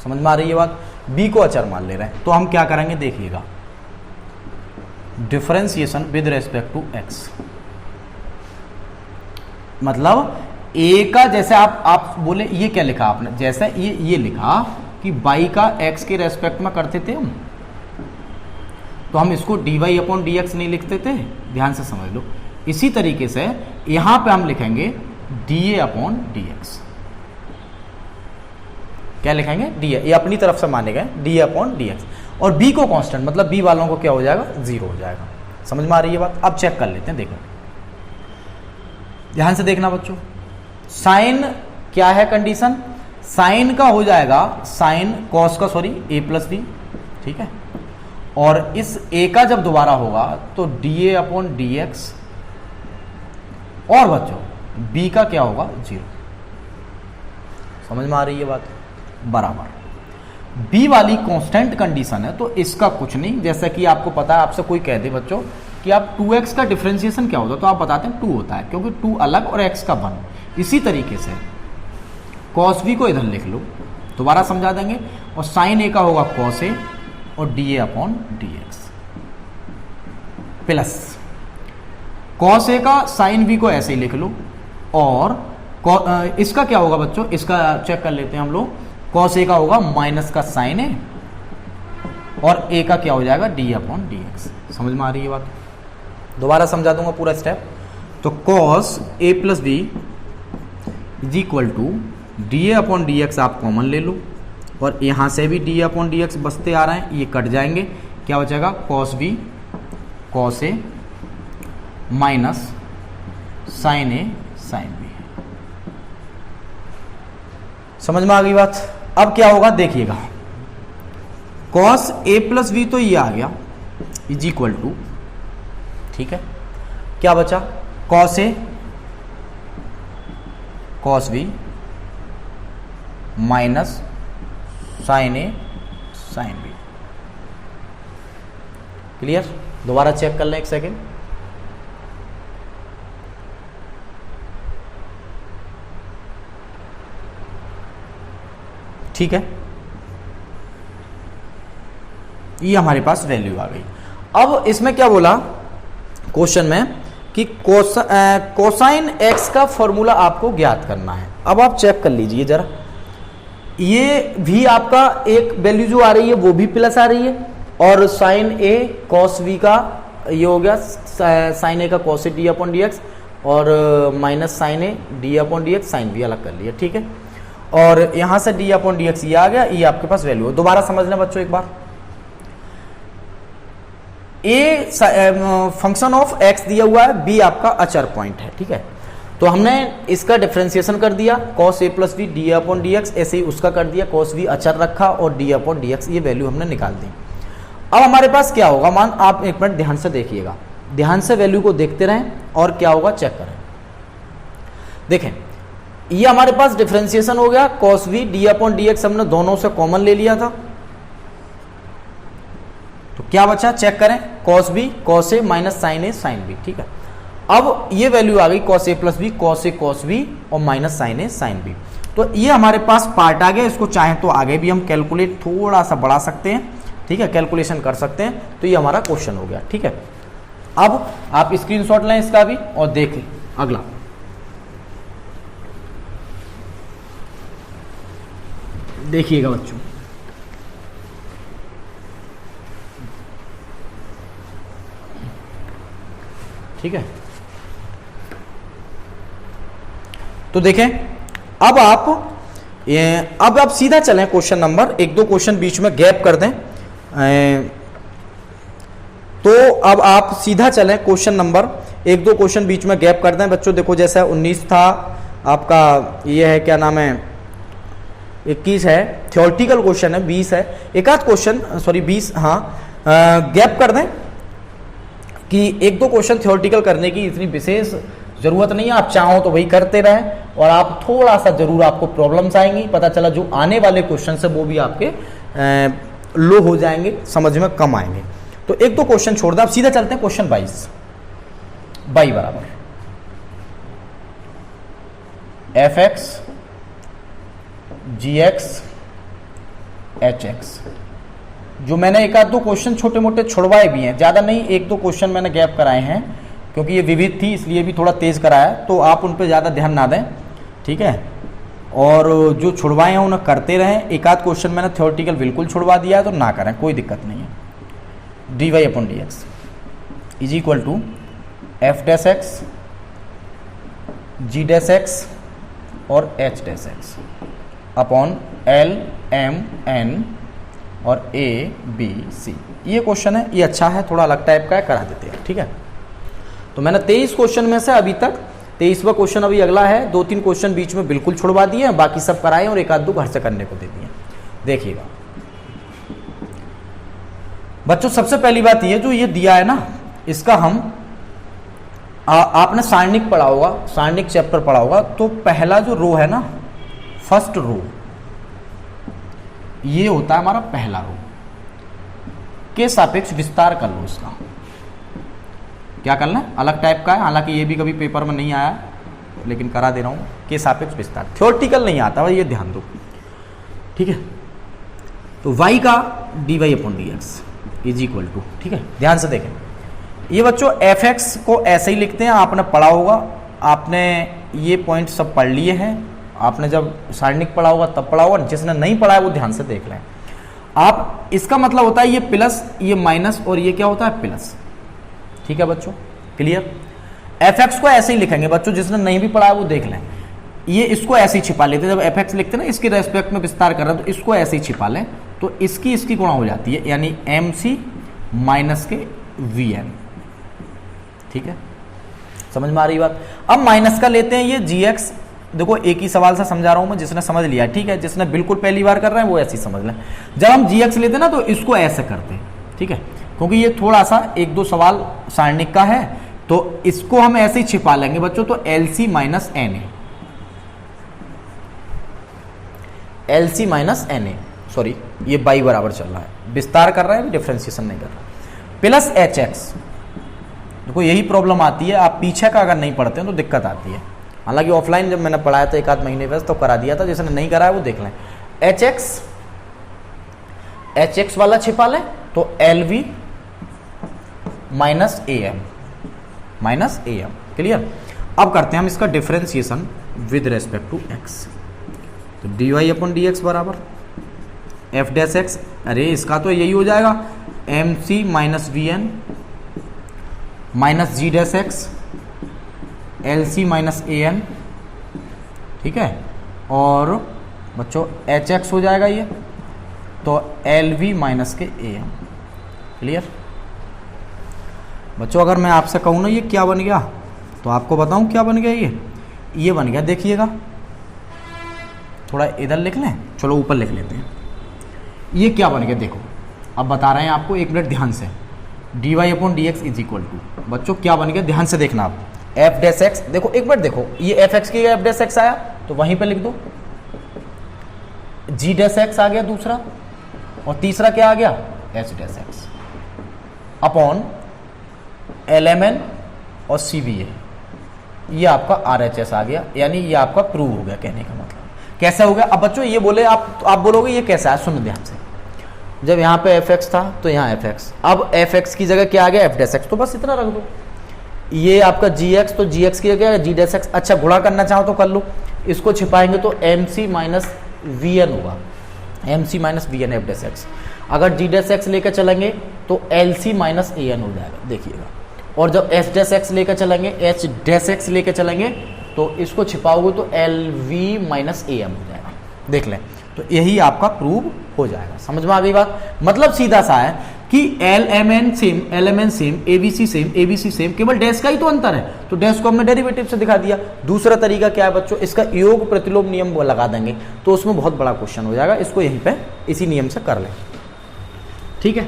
समझ में आ रही है बात, बी को अचर मान ले रहे हैं। तो हम क्या करेंगे देखिएगा, differentiation with respect to x, मतलब ए का जैसे आप बोले ये क्या लिखा आपने, जैसे ये लिखा कि y का x के रेस्पेक्ट में करते थे हम, तो हम इसको dy/dx नहीं लिखते थे, ध्यान से समझ लो। इसी तरीके से यहां पे हम लिखेंगे dA/dx। क्या लिखेंगे, dA, ये अपनी तरफ से माने गए dA/dx, और b को कांस्टेंट, मतलब b वालों को क्या हो जाएगा, 0 हो जाएगा। समझ में आ रही है बात। अब चेक कर लेते हैं, देखो ध्यान से देखना बच्चों। साइन क्या है कंडीशन, साइन का हो जाएगा साइन कॉस का, सॉरी a+b, ठीक है। और इस a का जब दोबारा होगा तो dA/dx, और बच्चों b का क्या होगा, 0। समझ में आ रही है बात, बराबर। b वाली कांस्टेंट कंडीशन है, तो इसका कुछ नहीं, जैसा कि आपको पता है, आपसे कोई कह दे बच्चों कि आप 2x का डिफरेंशिएशन क्या होता है, तो आप बताते हैं 2 होता है, क्योंकि 2 अलग और x का 1। इसी तरीके से cos v को इधर लिख लो, दोबारा समझा देंगे, और साइन a का होगा cos a और dA/dx, प्लस cos a का साइन v को ऐसे ही लिख लो, और इसका क्या होगा बच्चों, इसका चेक कर लेते हैं हम लोग। cos a का होगा माइनस का साइन a, और a का क्या हो जाएगा, dA/dx। समझ में आ रही है बात, दोबारा समझा दूंगा पूरा स्टेप। तो cos a+b is equal to dA/dx, आप कॉमन ले लो, और यहां से भी dA/dx बचते आ रहे हैं, ये कट जाएंगे, क्या बचेगा, cos b cos a minus sine a sine b। समझ में आ गई बात। अब क्या होगा देखिएगा, cos a+b तो ये आ गया इज इक्वल टू, ठीक है, क्या बचा, cos a cos b minus sine a sine b। Clear, दोबारा चेक कर लें एक सेकेंड। ठीक है, ये हमारे पास वैल्यू आ गई। अब इसमें क्या बोला क्वेश्चन में कि कोसाइन एक्स का फॉर्मूला आपको ज्ञात करना है। अब आप चेक कर लीजिए जरा, ये भी आपका एक वैल्यू जो आ रही है वो भी प्लस आ रही है, और साइन ए कॉस वी का ये हो गया साइन ए का cos A D upon D x, और minus sine A D upon D x, sine B अलग कर लिया, ठीक है। और यहां से डी अपॉन डी एक्स ये आ गया, ये आपके पास वैल्यू है। दोबारा समझ लें बच्चों एक बार, ए फंक्शन ऑफ एक्स दिया हुआ है, बी आपका अचर पॉइंट है, ठीक है। तो हमने इसका डिफरेंशिएशन कर दिया, cos A plus B D upon D x, ऐसे ही उसका कर दिया, कॉस बी अचर रखा और डी अपॉन डी एक्स, ये वैल्यू हमने निकाल दी। अब हमारे पास क्या होगा, मान आप एक मिनट ध्यान से देखिएगा, ध्यान से वैल्यू को देखते रहें और क्या होगा चेक करें। देखें, ये हमारे पास डिफरेंशिएशन हो गया, cos v D upon D x हमने दोनों से कॉमन ले लिया था, तो क्या बचा चेक करें, cos B cos A minus sine A sine B, ठीक है। अब ये वैल्यू आ गई cos A plus B cos A cos B और माइनस साइन ए साइन बी। तो ये हमारे पास पार्ट आ गया, इसको चाहे तो आगे भी हम कैलकुलेट थोड़ा सा बढ़ा सकते हैं, ठीक है, कैलकुलेशन कर सकते हैं। तो ये हमारा क्वेश्चन हो गया, ठीक है। अब आप स्क्रीनशॉट लें इसका भी और देखें अगला। देखिएगा बच्चों, ठीक है। तो देखें, अब आप सीधा चलें क्वेश्चन नंबर, एक दो क्वेश्चन बीच में गैप कर दें, तो अब आप सीधा चलें क्वेश्चन नंबर, एक दो क्वेश्चन बीच में गैप कर दें बच्चों। देखो जैसा 19 था आपका, ये है क्या नाम है 21 है, थ्योरेटिकल क्वेश्चन है 20 है, एक आध क्वेश्चन सॉरी 20, हाँ गैप कर दें कि एक दो क्वेश्चन थ्योरेटिकल करने की इतनी विशेष जरूरत नहीं है, आप चाहो तो वही करते रहें, और आप थोड़ा सा जरूर आपको प्रॉब्लम्स आएंगी, पता चला जो आने वाले क्वेश्चन है वो भी आपके लो हो जाएंगे, समझ में कम आएंगे। तो एक दो क्वेश्चन छोड़ दें, आप सीधा चलते हैं क्वेश्चन 22। बाई बराबर एफ एक्स जी एक्स एच एक्स। जो मैंने एक आध दो क्वेश्चन छोटे मोटे छुड़वाए भी हैं, ज़्यादा नहीं, एक दो क्वेश्चन मैंने गैप कराए हैं क्योंकि ये विविध थी इसलिए भी थोड़ा तेज कराया, तो आप उन पर ज़्यादा ध्यान ना दें, ठीक है। और जो छुड़वाए हैं उन्हें करते रहें, एक आध क्वेश्चन मैंने थ्योरेटिकल बिल्कुल छुड़वा दिया है तो ना करें, कोई दिक्कत नहीं है। D y upon D x is equal to F dash x G dash x और H dash x upon L M N और ए बी सी। ये क्वेश्चन है, ये अच्छा है, थोड़ा अलग टाइप का है, करा देते हैं, ठीक है। तो मैंने 23 क्वेश्चन में से अभी तक 23वां क्वेश्चन अभी अगला है, दो तीन क्वेश्चन बीच में बिल्कुल छुड़वा दिए हैं, बाकी सब कराए और एक आध दो घर से करने को दे दिए। देखिएगा बच्चों, सबसे पहली बात ये जो ये दिया है ना, इसका हम आपने सारणिक पढ़ा होगा, सारणिक चैप्टर पढ़ा होगा, तो पहला जो रो है ना, फर्स्ट रो, ये होता है हमारा पहला रो, के सापेक्ष विस्तार कर लो इसका। क्या करना है, अलग टाइप का है, हालांकि ये भी कभी पेपर में नहीं आया लेकिन करा दे रहा हूं, के सापेक्ष विस्तार, थ्योरेटिकल नहीं आता भाई, ये ध्यान दो, ठीक है। तो y का d y upon D x is equal to, ठीक है, ध्यान से देखें। ये बच्चों एफ एक्स को ऐसे ही लिखते हैं, आपने पढ़ा होगा, आपने ये पॉइंट सब पढ़ लिए हैं, आपने जब सारणिक पढ़ा होगा तब पढ़ा होगा, जिसने नहीं पढ़ा है वो ध्यान से देख लें। आप इसका मतलब होता है ये प्लस ये माइनस और ये क्या होता है प्लस, ठीक है बच्चों, क्लियर। एफ एक्स को ऐसे ही लिखेंगे बच्चों, जिसने नहीं भी पढ़ा है वो देख लें। ये इसको ऐसे ही छिपा लेते हैं, जब एफ एक्स लिखते हैं ना इसके रेस्पेक्ट में विस्तार कर रहे हैं, तो इसको ऐसे ही छिपा लें, तो इसकी गुणा हो जाती है, यानी एम सी माइनस के वी एन, ठीक है, समझ में आ रही बात। अब माइनस का लेते हैं ये जी एक्स, देखो एक ही सवाल से समझा रहा हूं मैं, जिसने समझ लिया ठीक है, जिसने बिल्कुल पहली बार कर रहे हैं वो ऐसे ही समझ लें। जब हम जी एक्स लेते हैं ना तो इसको ऐसे करते हैं, ठीक है, क्योंकि ये थोड़ा सा एक दो सवाल सारणिक का है, तो इसको हम ऐसे ही छिपा लेंगे बच्चों। तो L C minus n a, l C minus n a, sorry ये बाई बराबर चल रहा है, विस्तार कर रहा है, डिफरेंशिएशन नहीं कर रहा, प्लस एच एक्स। देखो यही प्रॉब्लम आती है, आप पीछे का अगर नहीं पढ़ते हैं तो दिक्कत आती है। हालांकि ऑफलाइन जब मैंने पढ़ाया था एक आध महीने बस तो करा दिया था, जिसने नहीं करा है वो देख लें। एच एक्स वाला छिपा लें, तो एल वी माइनस ए एम, माइनस ए एम। क्लियर। अब करते हैं हम इसका differentiation with respect to x. तो D y upon D x बराबर एफ डैश एक्स, अरे इसका तो यही हो जाएगा M C minus V N minus G dash x L C minus A N. ठीक है, और बच्चों एच एक्स हो जाएगा ये, तो एल वी माइनस के ए एम। क्लियर। बच्चों अगर मैं आपसे कहूँ ना ये क्या बन गया, तो आपको बताऊं क्या बन गया, ये बन गया। देखिएगा, थोड़ा इधर लिख लें, चलो ऊपर लिख लेते हैं। ये क्या बन गया देखो, अब बता रहे हैं आपको, एक मिनट ध्यान से। D y upon D x is equal to, बच्चों क्या बन गया ध्यान से देखना आप, एफ डैश एक्स। देखो एक मिनट देखो, ये एफ एक्स की एफ डैश एक्स आया तो वहीं पे लिख दो, जी डैश एक्स आ गया दूसरा, और तीसरा क्या आ गया h dash x upon L M N और सी बी ए। ये आपका आर एच एस आ गया, यानी ये आपका प्रूव हो गया। कहने का मतलब कैसे हो गया। अब बच्चों ये बोले आप बोलोगे ये कैसा है, सुनो ध्यान से। जब यहाँ पे एफ एक्स था तो यहाँ एफ एक्स, अब एफ एक्स की जगह क्या आ गया एफ डैश एक्स, तो बस इतना रख दो। ये आपका जी एक्स, तो जी एक्स की जगह जी डैश एक्स। अच्छा गुणा करना चाहो तो कर लो, इसको छिपाएंगे तो M C minus V N होगा, M C minus V N F dash x. अगर जी डैश एक्स लेकर चलेंगे तो L C minus A N हो जाएगा, देखिएगा। और जब एच डैश एक्स लेकर चलेंगे, एच डैश एक्स लेकर चलेंगे, तो इसको छिपाओगे तो एल वी माइनस ए एम हो जाएगा। देख लें, तो यही आपका प्रूव हो जाएगा। समझ में आ गई बात। मतलब सीधा सा है कि l M n same, l M n same, a b c same, a b c same, केवल डैश का ही तो अंतर है, तो डैश को हमने डेरिवेटिव से दिखा दिया। दूसरा तरीका क्या है बच्चों, इसका योग प्रतिलोम नियम वो लगा देंगे, तो उसमें बहुत बड़ा क्वेश्चन हो जाएगा। इसको यहीं पे इसी नियम से कर लें। ठीक है,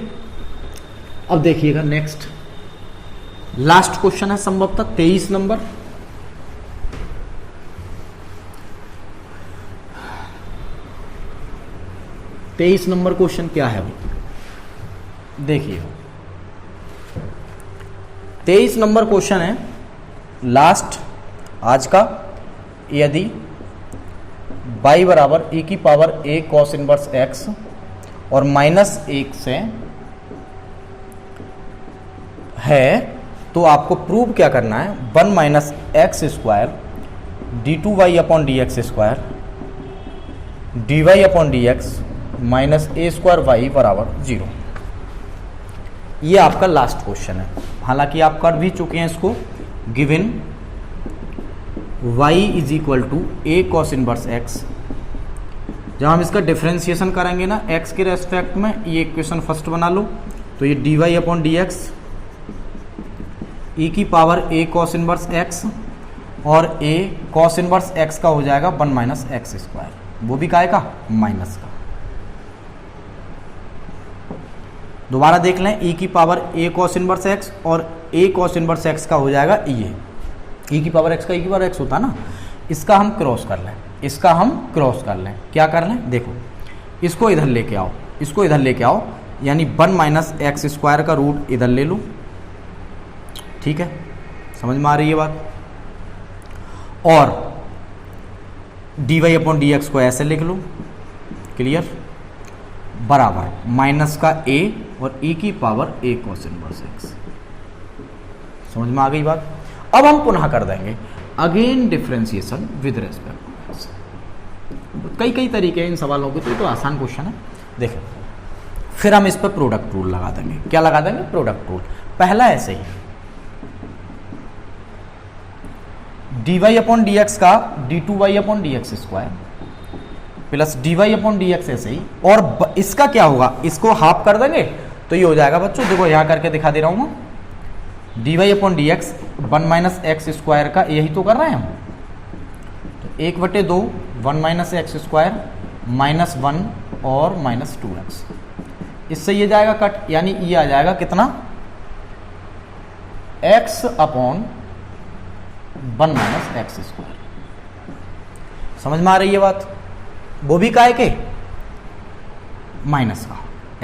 अब देखिएगा नेक्स्ट लास्ट क्वेश्चन है संभवतः 23 नंबर। तेईस नंबर क्वेश्चन क्या है भाई, देखिए 23 नंबर क्वेश्चन है लास्ट आज का। यदि y बराबर e की power a cos inverse x और -1 से है तो आपको प्रूव क्या करना है, 1 minus x square d two y upon D x square d y upon D x minus a square y बराबर 0। ये आपका लास्ट क्वेश्चन है, हालांकि आप कर भी चुके हैं इसको। Given y is equal to a cos inverse x, जब हम इसका डिफरेंशिएशन करेंगे ना x के रेस्पेक्ट में, ये इक्वेशन फर्स्ट बना लो, तो ये D y upon D x E की power a cos inverse x और a कॉस इनवर्स x का हो जाएगा 1 माइनस एक्स स्क्वायर, वो भी काय का माइनस का। दोबारा देख लें, e की power a cos inverse x और a कॉस इनवर्स x का हो जाएगा ये e की पावर x का e की पावर x होता है ना, इसका हम क्रॉस कर लें, इसका हम क्रॉस कर लें। क्या कर लें, देखो इसको इधर लेके आओ, इसको इधर लेके आओ, यानी 1 माइनस एक्स स्क्वायर का रूट इधर ले लो। ठीक है, समझ में आ रही है बात। और d y upon D x को ऐसे लिख लो, क्लियर, बराबर माइनस का a और e की power a cos inverse x। समझ में आ गई बात। अब हम पुनः कर देंगे अगेन डिफरेंशिएशन विद रेस्पेक्ट। कई तरीके हैं इन सवालों के, तो आसान क्वेश्चन है। देखो फिर हम इस पर प्रोडक्ट रूल लगा देंगे। क्या लगा देंगे, प्रोडक्ट रूल। पहला ऐसे ही D y upon D x का D two y upon D x square plus D y upon D x ऐसे ही, और इसका क्या होगा, इसको हाफ कर देंगे तो ये हो जाएगा बच्चों, देखो यहां करके दिखा दे रहा हूं मैं, d y upon D x 1 minus x square का, यही तो कर रहे हैं हम, तो 1/2 1 माइनस एक्स स्क्वायर -1 और -2x, इससे ये जाएगा कट, यानी ये आ जाएगा कितना, x upon 1 minus x square. समझ में आ रही है बात। वो भी काय के माइनस का,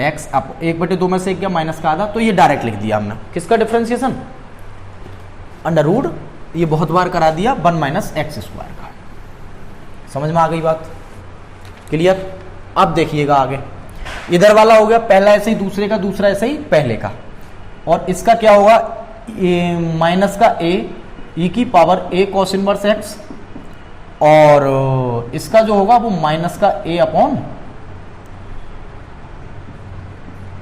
x अप 1/2 में से क्या माइनस का आधा, तो ये डायरेक्ट लिख दिया हमने। किसका डिफरेंशिएशन, अंडर रूट, ये बहुत बार करा दिया 1 माइनस एक्स स्क्वायर का। समझ में आ गई बात, क्लियर। अब देखिएगा आगे, इधर वाला हो गया पहला ऐसे ही, दूसरे का दूसरा ऐसे ही पहले का, और इसका क्या होगा, माइनस का e की power a cos inverse x, और इसका जो होगा वो माइनस का a अपॉन,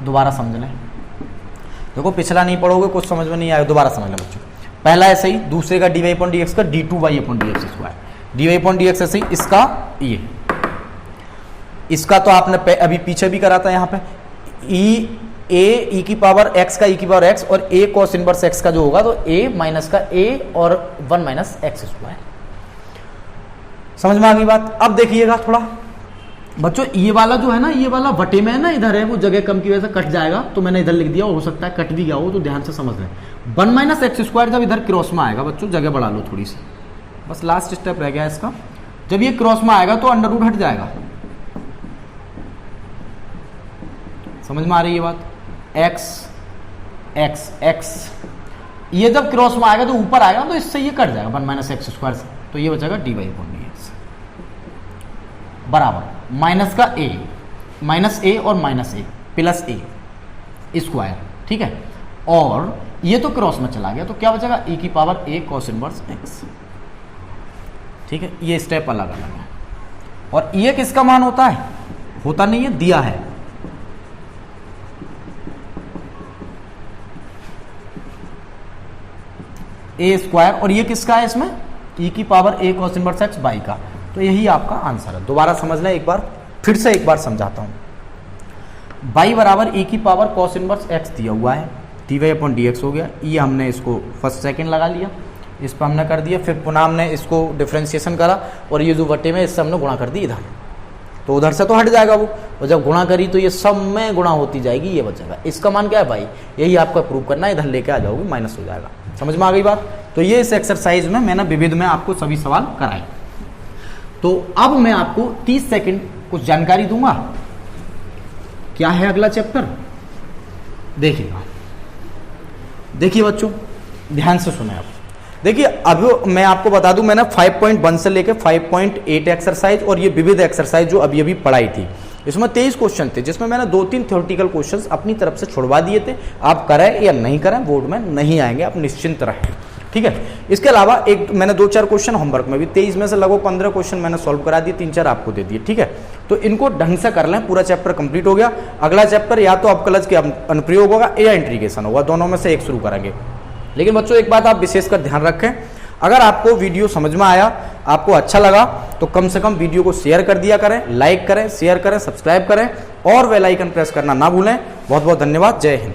दोबारा समझ लें, देखो पिछला नहीं पढ़ोगे कुछ समझ में नहीं आएगा, दोबारा समझ लें बच्चों। पहला ऐसे ही, दूसरे का dy अपॉन dx का d2y upon dx square, dy upon dx ऐसे ही, इसका ये, इसका तो आपने अभी पीछे भी करा था यहाँ पे, e की पावर x का e की पावर x और a cos इनवर्स x का जो होगा तो a माइनस का a और 1 माइनस x स्क्वायर। समझ में आ गई बात। अब देखिएगा थोड़ा बच्चों, ये वाला जो है ना, ये वाला वटे में है ना, इधर है, वो जगह कम की वजह से कट जाएगा, तो मैंने इधर लिख दिया, हो सकता है कट भी गया हो, तो ध्यान से समझ लें। 1 माइनस एक्स स्क्वायर जब इधर क्रॉस में आएगा बच्चों, जगह बढ़ा लो थोड़ी सी, बस लास्ट स्टेप रह गया इसका, जब ये क्रॉस में आएगा तो अंडर रूट हट जाएगा। समझ में आ रही है बात। एक्स एक्स एक्स, ये जब क्रॉस में आएगा तो ऊपर आएगा, तो इससे ये कट जाएगा 1 माइनस एक्स स्क्वायर से, तो ये बचेगा dy अपॉन dx बराबर माइनस का a, माइनस a और minus a plus a square, ठीक है, और ये तो क्रॉस में चला गया, तो क्या बचेगा e की power a cos inverse x, ठीक है। ये स्टेप अलग अलग है, और ये किसका मान होता है, होता नहीं है, दिया है, a स्क्वायर, और ये किसका है इसमें, e की power a cos inverse x by का, तो यही आपका आंसर है। दोबारा समझ लें एक बार, फिर से एक बार समझाता हूं। बाई बराबर e की पावर cos इनवर्स x दिया हुआ है, dy अपॉन dx हो गया, ये हमने इसको फर्स्ट सेकंड लगा लिया, इस पर हमने कर दिया, फिर पुनः हमने इसको डिफ्रेंसिएशन करा, और ये जो वटे में इससे हमने गुणा कर दी इधर, तो उधर से तो हट जाएगा वो, और जब गुणा करी तो ये सब में गुणा होती जाएगी, ये बचेगा। इसका मान क्या है भाई, यही आपको प्रूव करना है, इधर लेके आ जाओगे, माइनस हो जाएगा। समझ में आ गई बात। तो ये इस एक्सरसाइज में मैंने विविध में आपको सभी सवाल कराए। तो अब मैं आपको 30 सेकंड कुछ जानकारी दूंगा, क्या है अगला चैप्टर देखिएगा। देखिए बच्चों ध्यान से सुने आप। देखिए अब मैं आपको बता दूं, मैंने 5.1 से लेकर 5.8 एक्सरसाइज और ये विविध एक्सरसाइज जो अभी अभी पढ़ाई थी, इसमें 23 क्वेश्चन थे, जिसमें मैंने 2-3 थ्योरेटिकल क्वेश्चंस अपनी तरफ से छुड़वा दिए थे। आप करें या नहीं करें, बोर्ड में नहीं आएंगे, आप निश्चिंत रहें, ठीक है। इसके अलावा एक मैंने 2-4 क्वेश्चन होमवर्क में भी, 23 में से लगभग 15 क्वेश्चन मैंने सॉल्व करा दिए, 3-4 आपको दे दिए, ठीक है। तो इनको ढंग से कर लें, पूरा चैप्टर कंप्लीट हो गया। अगला चैप्टर या तो अपकलज के अनुप्रयोग होगा या इंटीग्रेशन होगा, दोनों में से एक शुरू करेंगे। लेकिन बच्चों एक बात आप विशेषकर ध्यान रखें, अगर आपको वीडियो समझ में आया, आपको अच्छा लगा, तो कम से कम वीडियो को शेयर कर दिया करें, लाइक करें, शेयर करें, सब्सक्राइब करें और बेल आइकन प्रेस करना ना भूलें। बहुत बहुत धन्यवाद। जय हिंद।